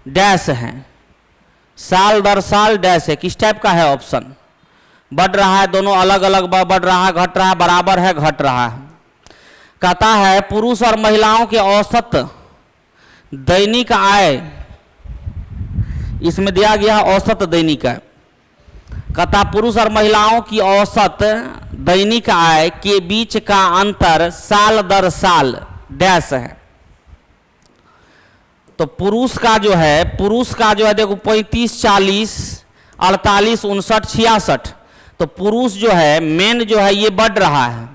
डैश है, साल दर साल डैश है, किस टाइप का है ऑप्शन, बढ़ रहा है, दोनों अलग अलग बढ़ रहा है, घट रहा है, बराबर है, घट रहा है। कहता है पुरुष और महिलाओं के औसत दैनिक आय, इसमें दिया गया औसत दैनिक आय, कहता पुरुष और महिलाओं की औसत दैनिक आय के बीच का अंतर साल दर साल डैश है। तो पुरुष का जो है देखो 35, 40, 48, 59, 66, तो पुरुष जो है मेन जो है ये बढ़ रहा है,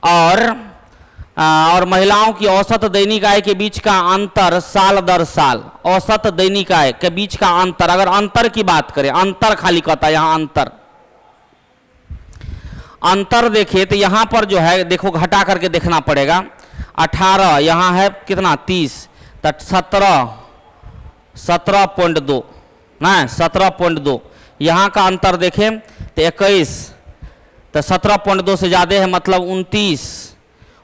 और महिलाओं की औसत दैनिक आय के बीच का अंतर साल दर साल, औसत दैनिक आय के बीच का अंतर, अगर अंतर की बात करें, अंतर खाली कहता है यहां अंतर देखिए तो यहां पर जो है देखो घटा करके देखना पड़ेगा, 18 यहां है कितना 30, तो 17.2 ना, 17.2, यहां का अंतर देखें तो 21, तो 17.2 से ज्यादा है, मतलब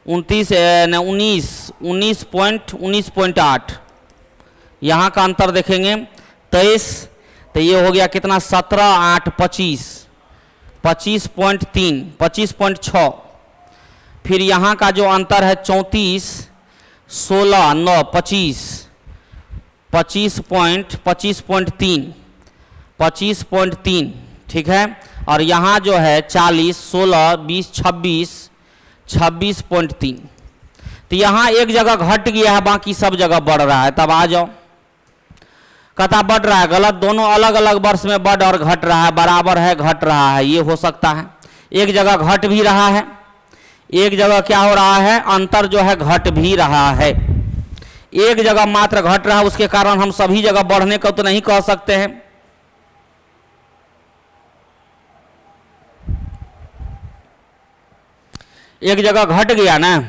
19.8, यहाँ का अंतर देखेंगे 23, तो ये हो गया कितना 17, 8, 25, 25.3, 25.6, फिर यहाँ का जो अंतर है 34, 16, 9, 25, 25.3, 25.3, ठीक है, और यहाँ जो है 40, 16, 20, 26, 26.3, तो यहाँ एक जगह घट गया है, बाकी सब जगह बढ़ रहा है। तब आ जाओ, कहता बढ़ रहा है, गलत, दोनों अलग अलग वर्ष में बढ़ और घट रहा है, बराबर है, घट रहा है, ये हो सकता है। एक जगह घट भी रहा है, एक जगह क्या हो रहा है, अंतर जो है घट भी रहा है, एक जगह मात्र घट रहा है, उसके कारण हम सभी जगह बढ़ने को तो नहीं कह सकते हैं। एक जगह घट गया ना,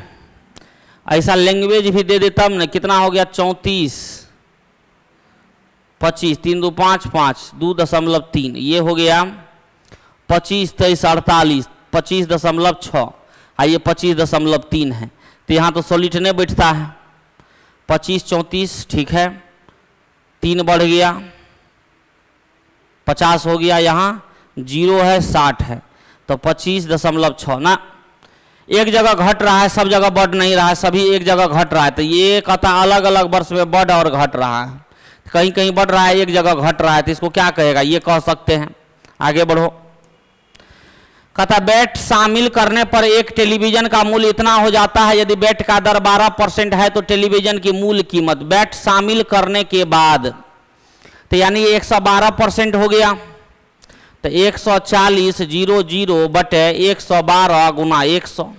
ऐसा लैंग्वेज भी दे देता तब ना, कितना हो गया 34, 25, 3 2 5 5, 2.3, ये हो गया 25, 23, 48, 25.6, ये 25.3 है, तो यहाँ तो सॉलिड नहीं बैठता है, 25, 34, ठीक है, 3 बढ़ गया, 50 हो गया, यहाँ 0 है, 60 है, तो 25.6 ना, एक जगह घट रहा है, सब जगह बढ़ नहीं रहा है, सभी एक जगह घट रहा है, तो ये कहता अलग अलग वर्ष में बढ़ और घट रहा है, कहीं कहीं बढ़ रहा है, एक जगह घट रहा है, तो इसको क्या कहेगा, ये कह सकते हैं। आगे बढ़ो, कहता बैट शामिल करने पर एक टेलीविजन का मूल्य इतना हो जाता है, यदि बैट का दर 12% है तो टेलीविजन की मूल कीमत, बैट शामिल करने के बाद, तो यानी 112% हो गया, तो 140 बटे 112 गुना 100,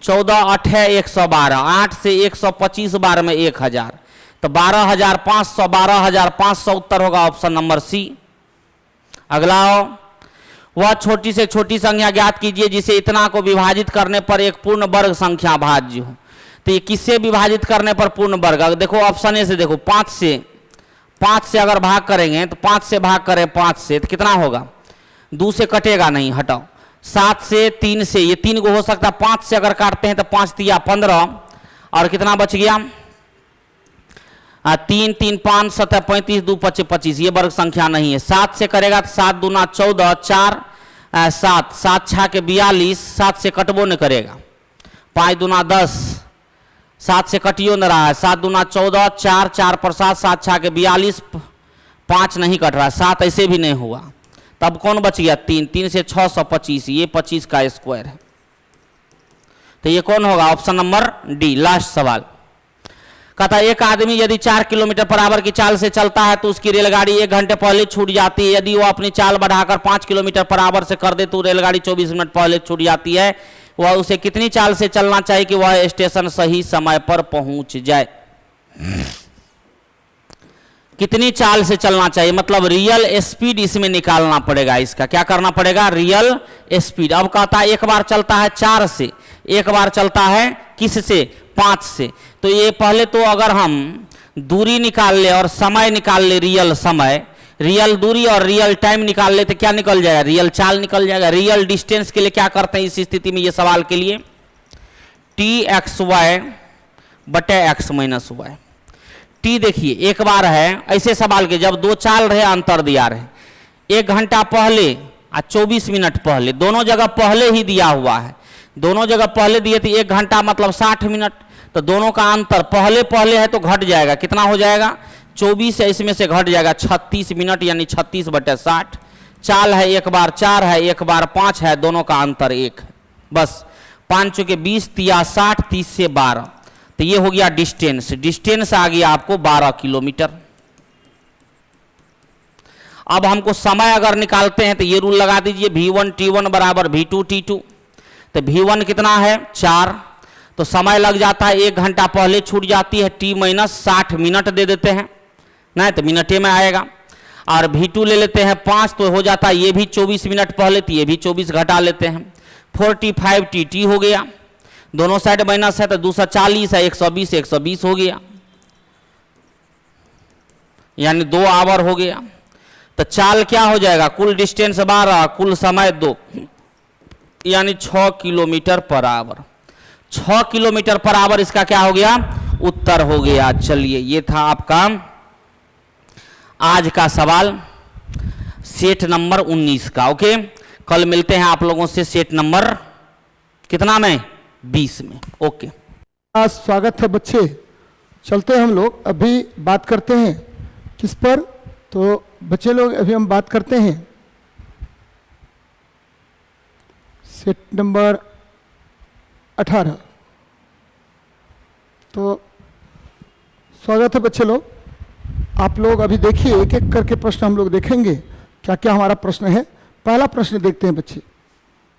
14 8 है 112, 8 से 125 बार में 1000, तो 12,500, 12,500 उत्तर होगा ऑप्शन नंबर सी। अगला हो, वह छोटी से छोटी संख्या ज्ञात कीजिए जिसे इतना को विभाजित करने पर एक पूर्ण वर्ग संख्या भाज्य हो। तो ये किससे विभाजित करने पर पूर्ण वर्ग, देखो ऑप्शन ए से, देखो 5 से अगर भाग करेंगे तो 5 से भाग करें 5 से, तो कितना होगा, 2 से कटेगा नहीं, हटाओ, 7 से 3 से, ये 3 को हो सकता है, 5 से अगर काटते हैं तो 5 तिया 15, और कितना बच गया 3 3 5 7 35, 2 5 25, ये वर्ग संख्या नहीं है। 7 से करेगा तो 7 दूना 14, 4 7 7 6 के 42, 7 से कटबो नहीं करेगा, 5 दूना 10, 7 से कटियो न रहा है, 7 दूना 14, 4 4 पर 7, 7 छा के 42, 5 नहीं कट रहा, 7 ऐसे भी नहीं हुआ, तब कौन बच गया 3, 3 से 625, ये 25 का स्क्वायर है। तो ये कौन होगा, ऑप्शन नंबर डी, लास्ट सवाल। कहता एक आदमी यदि 4 किलोमीटर पर आवर की चाल से चलता है तो उसकी रेलगाड़ी 1 घंटे पहले छूट जाती है। यदि वो अपनी चाल बढ़ाकर 5 किलोमीटर पर आवर से कर दे तो रेलगाड़ी 24 मिनट पहले छूट जाती है। वह उसे कितनी चाल से चलना चाहिए कि वह स्टेशन सही समय पर पहुंच जाए। कितनी चाल से चलना चाहिए मतलब रियल स्पीड इसमें निकालना पड़ेगा। इसका क्या करना पड़ेगा, रियल स्पीड। अब कहता है एक बार चलता है 4 से, एक बार चलता है किस से, 5 से। तो ये पहले तो अगर हम दूरी निकाल ले और समय निकाल ले, रियल समय, रियल दूरी और रियल टाइम निकाल ले तो क्या निकल जाएगा, रियल चाल निकल जाएगा। रियल डिस्टेंस के लिए क्या करते हैं इस स्थिति में, ये सवाल के लिए txy बटे x माइनस वाई। टी देखिए एक बार है, ऐसे सवाल के जब 2 चाल रहे अंतर दिया रहे, 1 घंटा पहले और 24 मिनट पहले, दोनों जगह पहले ही दिया हुआ है, दोनों जगह पहले दिए थे। 1 घंटा मतलब 60 मिनट, तो दोनों का अंतर पहले पहले है तो घट जाएगा, कितना हो जाएगा 24 है, इसमें से घट जाएगा 36 मिनट, यानी 36 बटे 60। चाल है 1 बार 4 है, 1 बार 5 है, दोनों का अंतर 1 है, बस 5 चौके 20, 60, 30 से 12, तो ये हो गया डिस्टेंस। डिस्टेंस आ गया आपको 12 किलोमीटर। अब हमको समय अगर निकालते हैं तो ये रूल लगा दीजिए, v1 t1 बराबर v2 t2। तो v1 कितना है 4, तो समय लग जाता है 1 घंटा पहले छूट जाती है, t माइनस 60 मिनट दे देते हैं, नहीं तो मिनटे में आएगा। और v2 ले लेते हैं 5, तो हो जाता है ये भी 24 मिनट पहले, तो ये भी 24 घटा लेते हैं, 45 t हो गया। दोनों साइड माइनस है तो 240 है, 120 120 हो गया, यानी 2 आवर हो गया। तो चाल क्या हो जाएगा, कुल डिस्टेंस 12, कुल समय 2, यानी 6 kilometre per hour. 6 kilometre per hour इसका क्या हो गया, उत्तर हो गया। चलिए ये था आपका आज का सवाल सेट नंबर 19 का। ओके, कल मिलते हैं आप लोगों से सेट नंबर कितना में, 20 में। ओके, स्वागत है बच्चे। चलते हैं हम लोग, अभी बात करते हैं किस पर, तो बच्चे लोग अभी हम बात करते हैं सेट नंबर 18। तो स्वागत है बच्चे लोग, आप लोग अभी देखिए, एक एक करके प्रश्न हम लोग देखेंगे क्या क्या हमारा प्रश्न है। पहला प्रश्न देखते हैं बच्चे,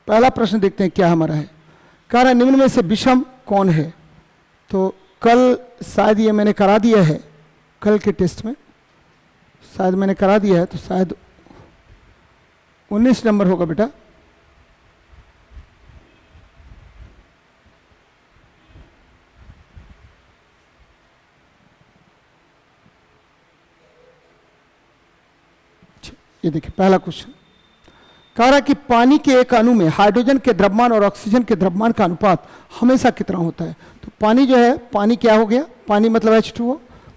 पहला प्रश्न देखते हैं क्या हमारा है। कह रहा निम्न में से विषम कौन है। तो कल शायद ये मैंने करा दिया है, कल के टेस्ट में शायद मैंने करा दिया है, तो शायद 19 नंबर होगा बेटा। ये देखिए पहला क्वेश्चन कह रहा कि पानी के एक अणु में हाइड्रोजन के द्रव्यमान और ऑक्सीजन के द्रव्यमान का अनुपात हमेशा कितना होता है। तो पानी जो है, पानी क्या हो गया, पानी मतलब H2O,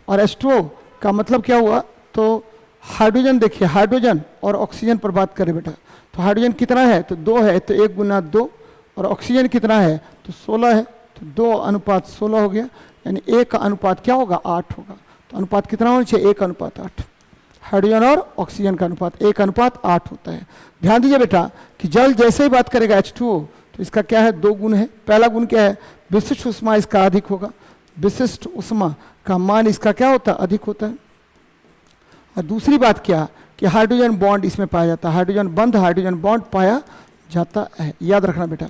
और H2O का मतलब क्या हुआ, तो हाइड्रोजन देखिए, हाइड्रोजन और ऑक्सीजन पर बात करें बेटा। तो हाइड्रोजन कितना है, तो 2 है, तो 1 गुना 2, और ऑक्सीजन कितना है, तो 16 है, तो 2 अनुपात 16 हो गया, यानी 1 का अनुपात क्या होगा, 8 होगा। तो अनुपात कितना होना चाहिए, 1 अनुपात 8। हाइड्रोजन और ऑक्सीजन का अनुपात 1 अनुपात 8 होता है। ध्यान दीजिए बेटा कि जल जैसे ही बात करेगा H2O, तो इसका क्या है, 2 गुण है। पहला गुण क्या है, विशिष्ट ऊष्मा इसका अधिक होगा, विशिष्ट ऊष्मा का मान इसका क्या होता है, अधिक होता है। और दूसरी बात क्या कि हाइड्रोजन बॉन्ड इसमें पाया जाता है, हाइड्रोजन बंध हाइड्रोजन बॉन्ड पाया जाता है। याद रखना बेटा,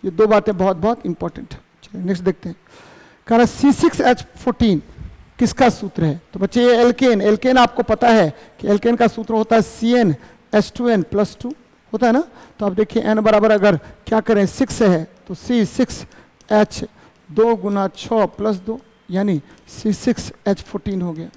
ये 2 बातें बहुत बहुत इंपॉर्टेंट है। चलिए नेक्स्ट देखते हैं। कह रहा C6H14 किसका सूत्र है। तो बच्चे ये एल्केन, एल्केन आपको पता है कि एल्केन का सूत्र होता है CnH2n+2 होता है ना। तो अब देखिए n बराबर अगर क्या करें 6 है, तो C6H 2 गुना 6 + 2, यानी C6H14 हो गया।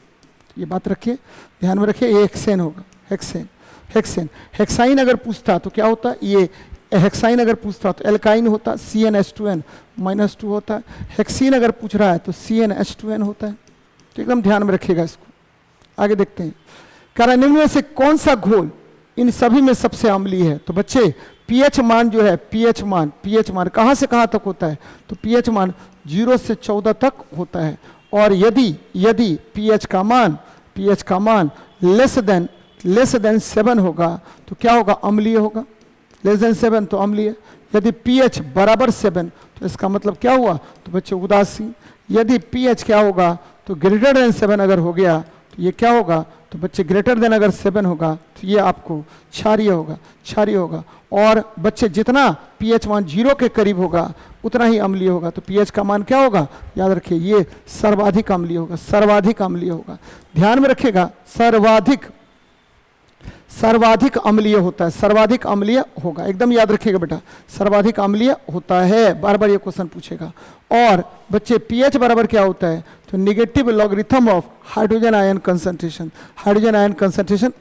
ये बात रखिए, ध्यान में रखिए, ये हेक्सेन होगा, हेक्सेन। हेक्सेन हेक्साइन अगर पूछता तो क्या होता, ये हेक्साइन अगर पूछता तो एल्काइन होता, CnH2n-2 होता है। हेक्सीन अगर पूछ रहा है तो CnH2n होता है। तो एकदम ध्यान में रखिएगा इसको। आगे देखते हैं, कह रहा निम्न में से कौन सा घोल इन सभी में सबसे अम्लीय है। तो बच्चे पीएच मान जो है, पीएच मान कहाँ से कहाँ तक होता है? तो पीएच मान 0 से 14 तक होता है। और यदि पीएच का मान लेस देन 7 होगा तो क्या होगा? अम्लीय होगा। लेस देन 7 तो अम्लीय। यदि pH बराबर 7 तो इसका मतलब क्या हुआ? तो बच्चे उदासीन। यदि pH क्या होगा? तो ग्रेटर देन 7 अगर हो गया तो ये क्या होगा? तो बच्चे ग्रेटर देन अगर 7 होगा तो ये आपको क्षारीय होगा। और बच्चे जितना pH मान 0 के करीब होगा उतना ही अम्लीय होगा। तो pH का मान क्या होगा? याद रखिए ये सर्वाधिक अम्लीय होगा। ध्यान में रखिएगा, सर्वाधिक अम्लीय होता है, सर्वाधिक अम्लीय होगा। एकदम याद रखिएगा बेटा, सर्वाधिक अम्लीय होता है। बार बार ये क्वेश्चन पूछेगा। और बच्चे पीएच बराबर क्या होता है? तो negative logarithm of hydrogen ion concentration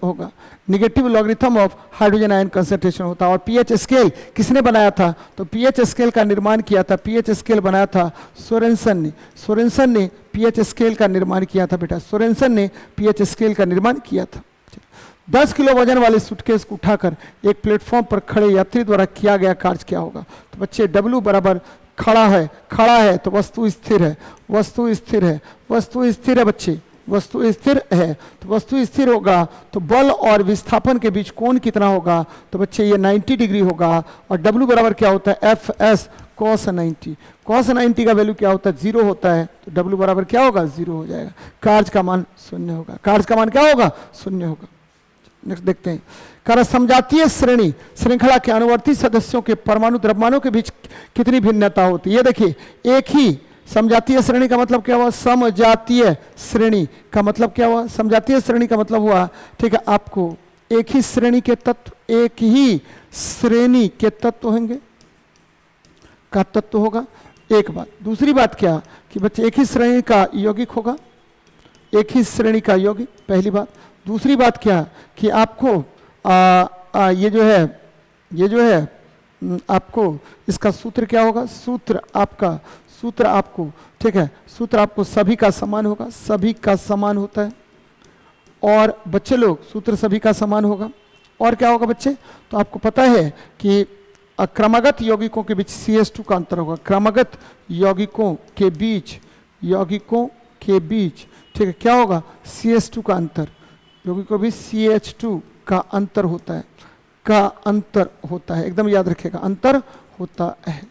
होगा। Negative logarithm of hydrogen ion concentration होता है। और पीएच स्केल किसने बनाया था? तो पीएच स्केल का निर्माण किया था, पीएच स्केल बनाया था सोरेनसन ने पीएच स्केल का निर्माण किया था बेटा, सोरेनसन ने पीएच स्केल का निर्माण किया था। 10 किलो वजन वाले सूटकेस को उठाकर एक प्लेटफॉर्म पर खड़े यात्री द्वारा किया गया कार्य क्या होगा? तो बच्चे W बराबर खड़ा है तो वस्तु स्थिर है बच्चे, वस्तु स्थिर है तो वस्तु स्थिर होगा तो बल और विस्थापन के बीच कोण कितना होगा? तो बच्चे ये 90 डिग्री होगा। और W बराबर क्या होता है? FS cos 90 का वैल्यू क्या होता है? 0 होता है। तो W बराबर क्या होगा? 0 हो जाएगा। कार्य का मान 0 होगा। कार्य का मान क्या होगा? 0 होगा। नेक्स्ट देखते हैं। कारण समजातीय श्रृंखला के अनुवर्ती सदस्यों के परमाणु द्रव्यमानों के बीच कितनी भिन्नता होती है? ये देखिए, एक ही समजातीय श्रेणी का मतलब क्या हुआ? समजातीय श्रेणी का मतलब क्या हुआ? समजातीय श्रेणी का मतलब हुआ, ठीक है, आपको एक ही श्रेणी के तत्व होंगे का तत्व होगा। एक बात। दूसरी बात क्या कि बच्चे एक ही श्रेणी का यौगिक होगा, एक ही श्रेणी का यौगिक, पहली बात। दूसरी बात क्या कि आपको ये जो है आपको इसका सूत्र क्या होगा? सूत्र आपको ठीक है, सूत्र आपको सभी का समान होगा, सभी का समान होता है। और बच्चे लोग सूत्र सभी का समान होगा। और क्या होगा बच्चे? तो आपको पता है कि क्रमागत यौगिकों के बीच CH2 का अंतर होगा। क्रमागत यौगिकों के बीच ठीक है क्या होगा? CH2 का अंतर। यौगिकों के बीच CH2 का अंतर होता है। एकदम याद रखिएगा, अंतर होता है।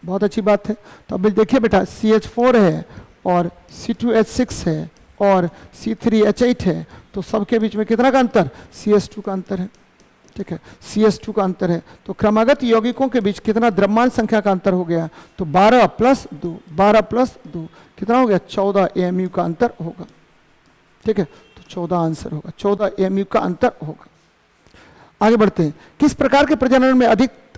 बहुत अच्छी बात है। तो अब देखिए बेटा, CH4 है और C2H6 है और C3H8 है, तो सबके बीच में कितना का अंतर? CH2 का अंतर है। ठीक है, CH2 का अंतर है। तो क्रमागत यौगिकों के बीच कितना द्रव्यमान संख्या का अंतर हो गया? तो 12 + 2 कितना हो गया? 14 AMU का अंतर होगा। ठीक है, तो 14 आंसर होगा, 14 AMU का अंतर होगा। आगे बढ़ते हैं। किस प्रकार के प्रजनन में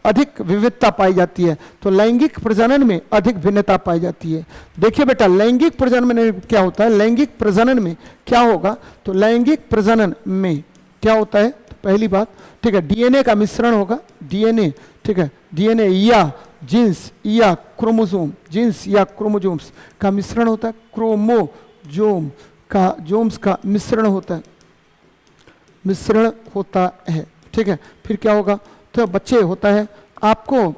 अधिक विविधता पाई जाती है? तो लैंगिक प्रजनन में अधिक भिन्नता पाई जाती है। देखिए बेटा, लैंगिक प्रजनन में क्या होता है? लैंगिक प्रजनन में क्या होगा? तो लैंगिक प्रजनन में क्या होता है? तो पहली बात, ठीक है, DNA का मिश्रण होगा। DNA, ठीक है, DNA या जीन्स या क्रोमोसोम्स का मिश्रण होता है। क्रोमोसोम्स का मिश्रण होता है। ठीक है, फिर क्या होगा? तो बच्चे होता है आपको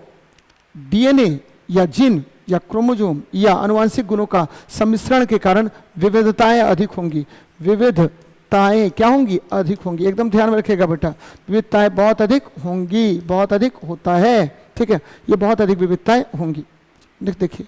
DNA या जीन या क्रोमोसोम या आनुवंशिक गुणों का सम्मिश्रण के कारण विविधताएं अधिक होंगी। विविधताएं क्या होंगी? अधिक होंगी। एकदम ध्यान में रखिएगा बेटा, विविधताएं बहुत अधिक होंगी, बहुत अधिक होता है। ठीक है, ये बहुत अधिक विविधताएं होंगी। देखिए,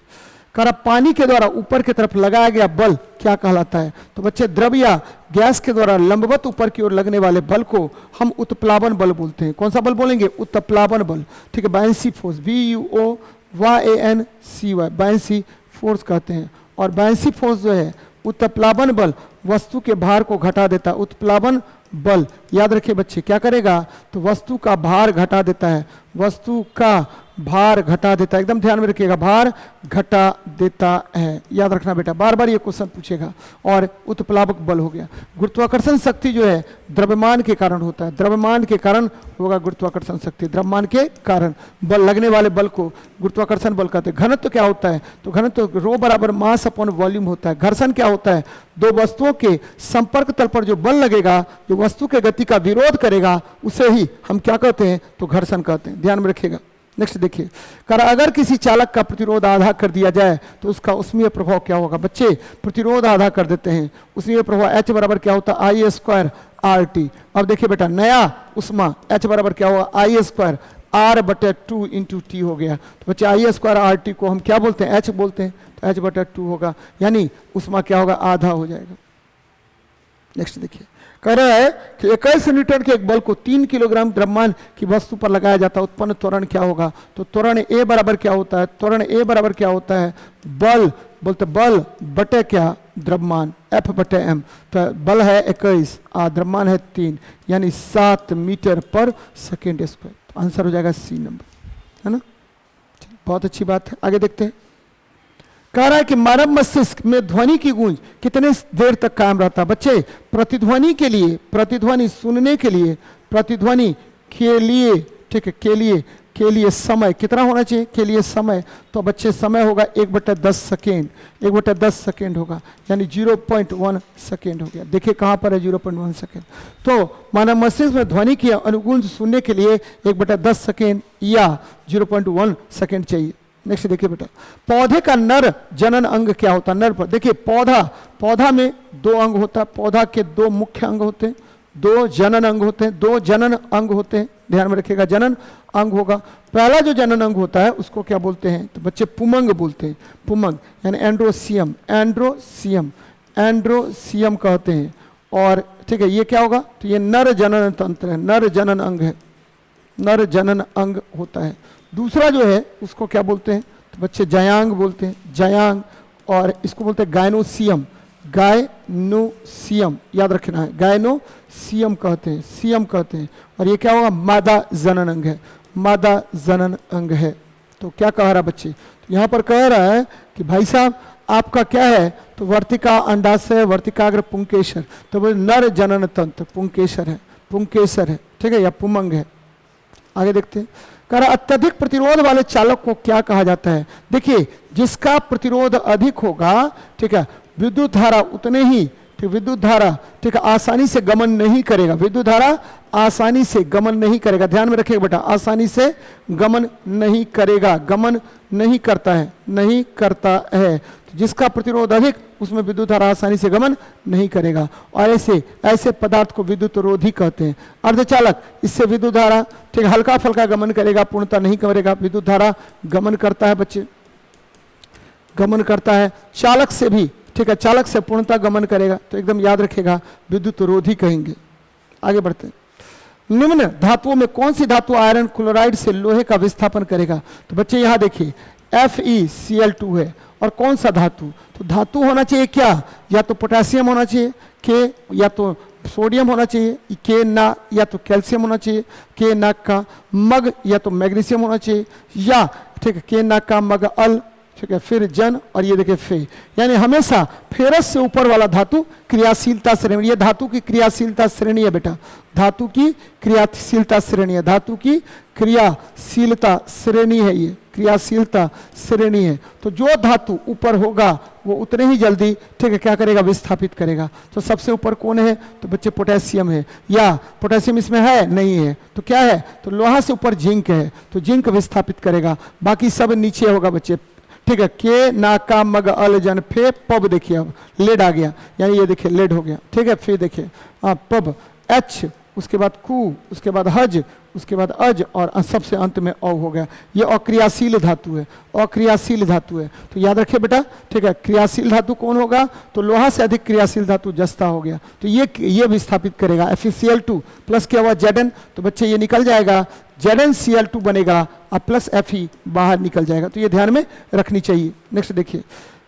कारण पानी के द्वारा ऊपर की तरफ लगाया गया बल क्या कहलाता है? तो बच्चे द्रव या गैस के द्वारा लंबवत ऊपर की ओर लगने वाले बल को हम उत्प्लावन बल बोलते हैं। कौन सा बल बोलेंगे? उत्प्लावन बल। ठीक है, buoyancy force, BUOYANCY, buoyancy force कहते हैं। और बायन्सी फोर्स जो है, उत्प्लावन बल वस्तु के भार को घटा देता है। उत्प्लावन बल याद रखिए बच्चे क्या करेगा? तो वस्तु का भार घटा देता है। वस्तु का भार घटा देता है, एकदम ध्यान में रखिएगा, भार घटा देता है, याद रखना बेटा, बार बार ये क्वेश्चन पूछेगा। और उत्प्लावक बल हो गया। गुरुत्वाकर्षण शक्ति जो है द्रव्यमान के कारण होता है, द्रव्यमान के कारण होगा गुरुत्वाकर्षण शक्ति, द्रव्यमान के कारण बल, लगने वाले बल को गुरुत्वाकर्षण बल कहते हैं। घनत्व क्या होता है? तो घनत्व रो बराबर मास अपॉन वॉल्यूम होता है। घर्षण क्या होता है? दो वस्तुओं के संपर्क तल पर जो बल लगेगा, जो वस्तु के गति का विरोध करेगा, उसे ही हम क्या कहते हैं? तो घर्षण कहते हैं, ध्यान में रखिएगा। नेक्स्ट देखिए, अगर किसी चालक का प्रतिरोध आधा कर दिया जाए तो उसका उष्मीय प्रभाव क्या होगा? बच्चे प्रतिरोध आधा कर देते हैं, उष्मीय प्रभाव H बराबर क्या होता है? I² RT। अब देखिए बेटा, नया उष्मा H बराबर क्या होगा? I² R/2 इंटू T हो गया। तो बच्चे I² RT को हम क्या बोलते हैं? H बोलते हैं, तो H/2 होगा, यानी उष्मा क्या होगा? आधा हो जाएगा। नेक्स्ट देखिए, कह रहा है कि 21 न्यूटन के एक बल को 3 किलोग्राम द्रव्यमान की वस्तु पर लगाया जाता है, उत्पन्न त्वरण क्या होगा? तो त्वरण A बराबर क्या होता है? त्वरण A बराबर क्या होता है? बल, बोलते बल बटे क्या? द्रव्यमान, F/m। तो बल है 21 और द्रव्यमान है 3, यानी 7 मीटर पर सेकेंड स्क्वायर। तो आंसर हो जाएगा C नंबर, है ना? बहुत अच्छी बात है, आगे देखते हैं। कह रहा है कि मानव मस्तिष्क में ध्वनि की गूंज कितने देर तक कायम रहता है? बच्चे प्रतिध्वनि के लिए, प्रतिध्वनि सुनने के लिए, प्रतिध्वनि के लिए, ठीक है, के लिए समय कितना होना चाहिए? के लिए समय, तो बच्चे समय होगा 1/10 सेकेंड, 1/10 सेकेंड होगा, यानी 0.1 सेकेंड हो गया। देखिए कहाँ पर है 0.1 सेकेंड। तो मानव मस्तिष्क में ध्वनि की अनुगूंज सुनने के लिए 1/10 सेकेंड या 0.1 सेकेंड चाहिए। नेक्स्ट देखिए बेटा, पौधे का नर जनन अंग क्या होता है? नर पर देखिए, पौधा में 2 अंग होता है, पौधा के 2 मुख्य अंग होते हैं, 2 जनन अंग होते हैं, 2 जनन अंग होते हैं, ध्यान में रखिएगा, जनन अंग होगा। पहला जो जनन अंग होता है उसको क्या बोलते हैं? तो बच्चे पुमंग बोलते हैं, पुमंग, यानी एंड्रोसियम, एंड्रोसियम कहते हैं। और ठीक है, ये क्या होगा? तो ये नर जनन तंत्र है, नर जनन अंग है, नर जनन अंग होता है। दूसरा जो है उसको क्या बोलते हैं? तो बच्चे जयांग बोलते हैं, जयांग, और इसको बोलते हैं गायनोसियम, गायनोसियम, याद रखना है, गायनोसियम कहते हैं, सियम कहते हैं। और ये क्या होगा? मादा जनन अंग है, मादा जनन अंग है। तो क्या कह रहा है बच्चे? तो यहाँ पर कह रहा है कि भाई साहब आपका क्या है? तो वर्तिका अंडाशय, वर्तिकाग्र पुंकेसर, तो वो नर जनन तंत्र पुंकेसर है, पुंकेसर है, ठीक है, या पुमंग है। आगे देखते हैं, कह रहा अत्यधिक प्रतिरोध वाले चालक को क्या कहा जाता है? देखिए, जिसका प्रतिरोध अधिक होगा, ठीक है, विद्युत धारा उतने ही, ठीक, विद्युत धारा, ठीक है, आसानी से गमन नहीं करेगा, विद्युत धारा आसानी से गमन नहीं करेगा, ध्यान में रखिएगा बेटा, आसानी से गमन नहीं करेगा, गमन नहीं करता है, नहीं करता है। तो जिसका प्रतिरोध अधिक, उसमें विद्युत धारा आसानी से गमन नहीं करेगा, और ऐसे पदार्थ को विद्युत रोधी कहते हैं। अर्धचालक, इससे विद्युत धारा, ठीक, हल्का फुल्का गमन करेगा, पूर्णतः नहीं करेगा, विद्युत धारा गमन करता है बच्चे, गमन करता है। चालक से भी, ठीक है, चालक से पूर्णतः गमन करेगा, तो एकदम याद रखेगा, विद्युत रोधी कहेंगे। आगे बढ़ते हैं, निम्न धातुओं में कौन सी धातु आयरन क्लोराइड से लोहे का विस्थापन करेगा? तो बच्चे यहाँ देखिए, FeCl2 है, और कौन सा धातु? तो धातु होना चाहिए क्या? या तो पोटेशियम होना चाहिए, के, या तो सोडियम होना चाहिए, के ना, या तो कैल्शियम होना चाहिए, के ना का मग, या तो मैग्नीशियम होना चाहिए, या ठीक है, के ना का मग अल, ठीक है, फिर जन, और ये देखिए फे, यानी हमेशा फेरस से ऊपर वाला धातु क्रियाशीलता श्रेणी, ये धातु की क्रियाशीलता श्रेणी है बेटा, धातु की क्रियाशीलता श्रेणी है, धातु की क्रियाशीलता श्रेणी है, ये क्रियाशीलता श्रेणी है। तो जो धातु ऊपर होगा वो उतने ही जल्दी, ठीक है, क्या करेगा? विस्थापित करेगा। तो सबसे ऊपर कौन है? तो बच्चे पोटेशियम है, या पोटेशियम इसमें है? नहीं है, तो क्या है? तो लोहा से ऊपर जिंक है, तो जिंक विस्थापित करेगा, बाकी सब नीचे होगा बच्चे, ठीक है, के ना का मग अल जन फे पब, देखिए अब लेड आ गया, यानी ये देखिए लेड हो गया, ठीक है, फिर देखिए पब, एच, उसके बाद कू, उसके बाद हज, उसके बाद अज, और सबसे अंत में औ हो गया। ये अक्रियाशील धातु है, अक्रियाशील धातु है, तो याद रखिए बेटा, ठीक है। क्रियाशील धातु कौन होगा? तो लोहा से अधिक क्रियाशील धातु जस्ता हो गया, तो ये विस्थापित करेगा। FeCl2 प्लस क्या हुआ? Zn, तो बच्चे ये निकल जाएगा, ZnCl2 बनेगा, और प्लस Fe बाहर निकल जाएगा, तो ये ध्यान में रखनी चाहिए। नेक्स्ट देखिए,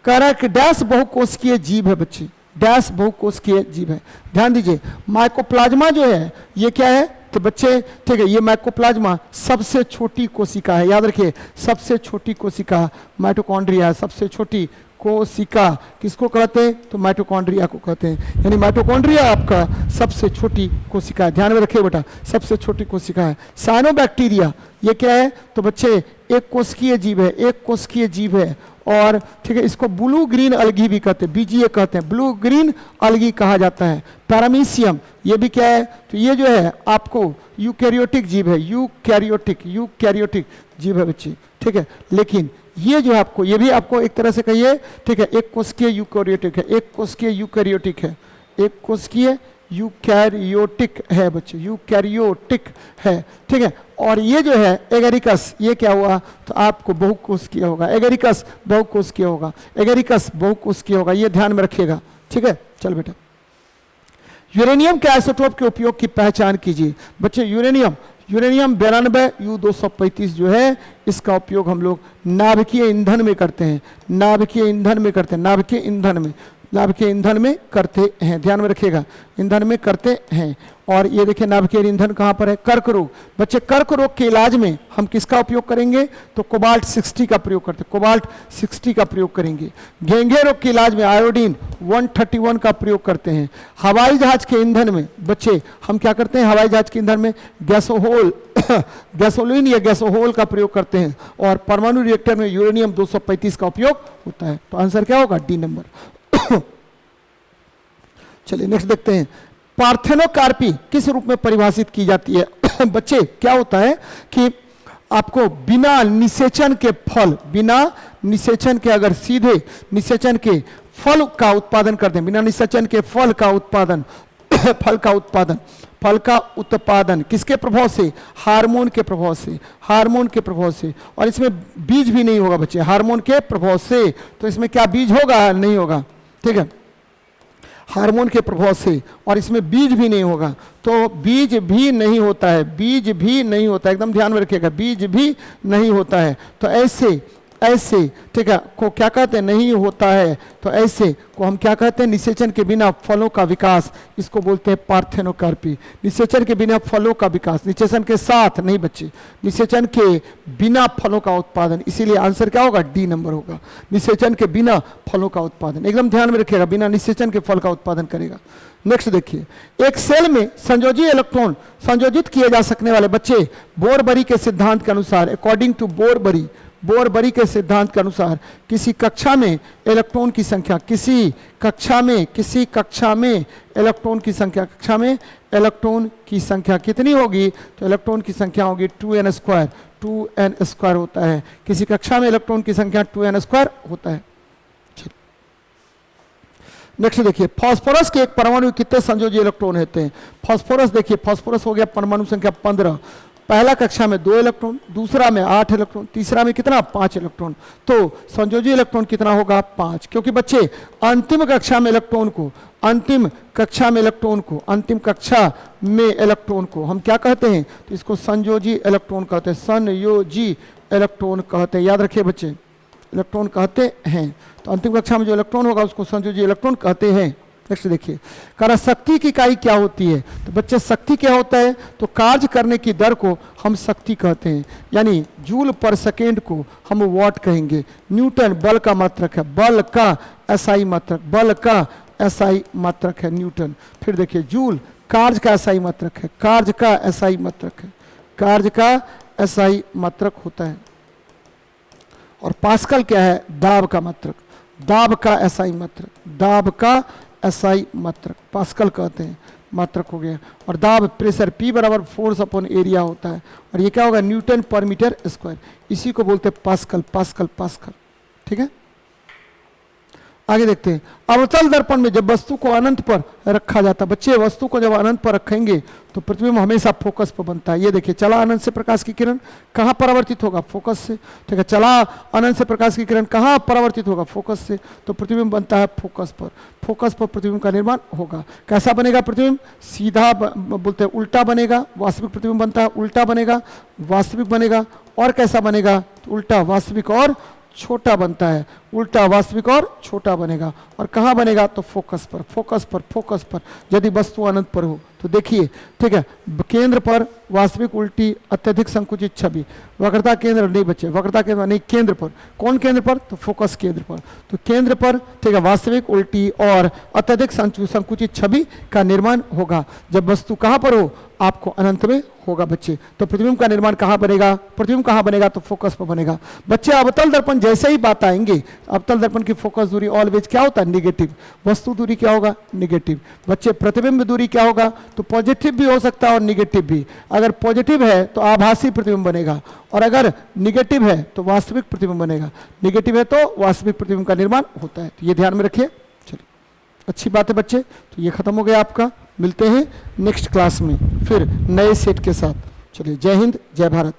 कह रहा है कि डैश बहुकोशिकीय जीव है बच्चे, डैश बहुकोशिकीय जीव है। ध्यान दीजिए, माइकोप्लाज्मा जो है ये क्या है? तो बच्चे ठीक है, ये माइकोप्लाज्मा सबसे छोटी कोशिका है, याद रखिए सबसे छोटी कोशिका माइटोकॉन्ड्रिया है, सबसे छोटी कोशिका किसको कहते हैं, तो माइटोकॉन्ड्रिया को कहते हैं। यानी माइटोकॉन्ड्रिया आपका सबसे छोटी कोशिका है, ध्यान में रखिए बेटा, सबसे छोटी कोशिका है। साइनोबैक्टीरिया ये क्या है, तो बच्चे एक कोशिकीय जीव है, एक कोशिकीय जीव है, और ठीक है, इसको ब्लू ग्रीन अलगी भी कहते हैं, बीजीए कहते हैं, ब्लू ग्रीन अलगी कहा जाता है। पैरामीशियम ये भी क्या है, तो ये जो है आपको यूकैरियोटिक जीव है, यूकैरियोटिक जीव है बच्चे, ठीक है। लेकिन ये जो आपको, ये भी आपको एक तरह से कहिए, ठीक है, एक कोशिकीय यूकैरियोटिक है, एक कोशिकीय यूकैरियोटिक है, एक कोशिकीय यूकैरियोटिक है बच्चे, यूकैरियोटिक है, ठीक है। और ये जो है एगेरिकस, ये क्या हुआ, तो आपको बहुकोशिकीय होगा, एगेरिकस बहुकोशिकीय होगा, एगेरिकस बहुकोशिकीय होगा, ये ध्यान में रखिएगा, ठीक है। चल बेटा, यूरेनियम के आइसोटोप के उपयोग की पहचान कीजिए बच्चे। यूरेनियम 92 U235 जो है, इसका उपयोग हम लोग नाभिकीय ईंधन में करते हैं, नाभिकीय ईंधन में करते हैं, नाभिकीय ईंधन में करते हैं, ध्यान में रखिएगा, ईंधन में करते हैं। और ये देखिए नाभिकीय ईंधन कहाँ पर है, कर्क रोग बच्चे, कर्क रोग के इलाज में हम किसका उपयोग करेंगे, तो कोबाल्ट 60 का प्रयोग करते हैं, कोबाल्ट 60 का प्रयोग करेंगे। घेंघे रोग के इलाज में आयोडीन 131 का प्रयोग करते हैं। हवाई जहाज के ईंधन में बच्चे हम क्या करते हैं, हवाई जहाज के ईंधन में गैसोलीन या गैसोहोल का प्रयोग करते हैं। और परमाणु रिएक्टर में यूरेनियम 235 का उपयोग होता है। तो आंसर क्या होगा, डी नंबर। चलिए नेक्स्ट देखते हैं, पार्थेनोकार्पी किस रूप में परिभाषित की जाती है बच्चे। क्या होता है कि आपको बिना निषेचन के फल, बिना निषेचन के अगर सीधे निषेचन के फल का उत्पादन करते हैं, बिना निषेचन के फल का उत्पादन फल का उत्पादन किसके प्रभाव से, हार्मोन के प्रभाव से, हार्मोन के प्रभाव से। और इसमें बीज भी नहीं होगा बच्चे, हार्मोन के प्रभाव से। तो इसमें क्या बीज होगा, नहीं होगा, ठीक है, हार्मोन के प्रभाव से। और इसमें बीज भी नहीं होगा, तो बीज भी नहीं होता है, बीज भी नहीं होता है, एकदम ध्यान में रखिएगा, बीज भी नहीं होता है। तो ऐसे ठीक है को क्या कहते हैं, नहीं होता है। तो ऐसे को हम क्या कहते हैं, निषेचन के बिना फलों का विकास, इसको बोलते हैं पार्थेनोकार्पी। निषेचन के बिना फलों का विकास, निषेचन के साथ नहीं बच्चे, निषेचन के बिना फलों का उत्पादन। इसीलिए आंसर क्या होगा, डी नंबर होगा, निषेचन के बिना फलों का उत्पादन। एकदम ध्यान में रखिएगा, बिना निषेचन के फल का उत्पादन करेगा। नेक्स्ट देखिए, एक सेल में संयोजी इलेक्ट्रॉन संयोजित किए जा सकने वाले बच्चे बोरबरी के सिद्धांत के अनुसार, अकॉर्डिंग टू बोरबरी के सिद्धांत के अनुसार किसी कक्षा में इलेक्ट्रॉन की संख्या, किसी कक्षा में इलेक्ट्रॉन की संख्या कितनी होगी, तो इलेक्ट्रॉन की संख्या होगी 2n स्क्वायर होता है। किसी कक्षा में इलेक्ट्रॉन की संख्या 2n स्क्वायर होता है। नेक्स्ट देखिए, फास्फोरस के एक परमाणु में कितने संयोजी इलेक्ट्रॉन होते हैं। फास्फोरस देखिए, फास्फोरस हो गया परमाणु संख्या 15। पहला कक्षा में 2 इलेक्ट्रॉन, दूसरा में 8 इलेक्ट्रॉन, तीसरा में कितना, 5 इलेक्ट्रॉन। तो संयोजी इलेक्ट्रॉन कितना होगा, 5। क्योंकि बच्चे अंतिम कक्षा में इलेक्ट्रॉन को हम क्या कहते हैं, तो इसको संयोजी इलेक्ट्रॉन कहते हैं, संयोजी इलेक्ट्रॉन कहते हैं। याद रखिए बच्चे, इलेक्ट्रॉन कहते हैं। तो अंतिम कक्षा में जो इलेक्ट्रॉन होगा उसको संयोजी इलेक्ट्रॉन कहते हैं। नेक्स्ट देखिए, करा शक्ति की इकाई क्या होती है, तो बच्चे शक्ति क्या होता है, तो कार्य करने की दर को हम शक्ति कहते हैं। यानी जूल पर सेकेंड को हम वाट कहेंगे। न्यूटन बल का मात्रक है, बल का एसआई मात्रक है न्यूटन। फिर देखिए, जूल कार्य का एसआई मात्रक है, कार्य का एसआई मात्रक होता है। और पास्कल क्या है, दाब का मात्रक, दाब का एसआई मात्रक पास्कल कहते हैं, मात्रक हो गया। और दाब प्रेशर P बराबर फोर्स अपॉन एरिया होता है। और ये क्या होगा, न्यूटन पर मीटर स्क्वायर, इसी को बोलते हैं पास्कल। ठीक है, आगे देखते हैं। अवतल दर्पण में जब वस्तु को अनंत पर रखा जाता है, बच्चे वस्तु को जब अनंत पर रखेंगे तो प्रतिबिंब हमेशा फोकस पर बनता है। ये देखिए, चला अनंत से प्रकाश की किरण कहाँ परावर्तित होगा, फोकस से। ठीक है, चला अनंत से प्रकाश की किरण कहाँ परावर्तित होगा, फोकस से। तो प्रतिबिंब बनता है फोकस पर प्रतिबिंब का निर्माण होगा। कैसा बनेगा प्रतिबिंब, सीधा बोलते हैं उल्टा बनेगा। वास्तविक प्रतिबिंब बनता है उल्टा बनेगा, वास्तविक बनेगा। और कैसा बनेगा, तो उल्टा वास्तविक और छोटा बनता है, उल्टा वास्तविक और छोटा बनेगा। और कहाँ बनेगा, तो फोकस पर। यदि वस्तु अनंत पर हो तो देखिए, ठीक है, केंद्र पर वास्तविक उल्टी अत्यधिक संकुचित छवि, वक्रता केंद्र नहीं बच्चे, वक्रता केंद्र नहीं, केंद्र पर। कौन केंद्र पर? तो फोकस केंद्र पर। तो केंद्र पर, ठीक है, वास्तविक उल्टी और अत्यधिक संकुचित छवि का निर्माण होगा। जब वस्तु कहाँ पर हो? आपको अनंत में होगा बच्चे। तो प्रतिबिंब का निर्माण कहाँ बनेगा? प्रतिबिंब कहाँ बनेगा? तो फोकस पर बनेगा बच्चे। अवतल दर्पण जैसे ही बात आएंगे, अवतल दर्पण की फोकस दूरी ऑलवेज क्या होता है? निगेटिव। वस्तु दूरी क्या होगा? निगेटिव। बच्चे प्रतिबिंब दूरी क्या होगा? तो पॉजिटिव भी हो सकता है और निगेटिव भी। अगर पॉजिटिव है तो आभासी प्रतिबिंब बनेगा, और अगर निगेटिव है तो वास्तविक प्रतिबिंब बनेगा। निगेटिव है तो वास्तविक प्रतिबिंब का निर्माण होता है। तो ये ध्यान में रखिए। चलिए, अच्छी बात है बच्चे। तो ये खत्म हो गया आपका। मिलते हैं नेक्स्ट क्लास में फिर नए सेट के साथ। चलिए, जय हिंद, जय भारत।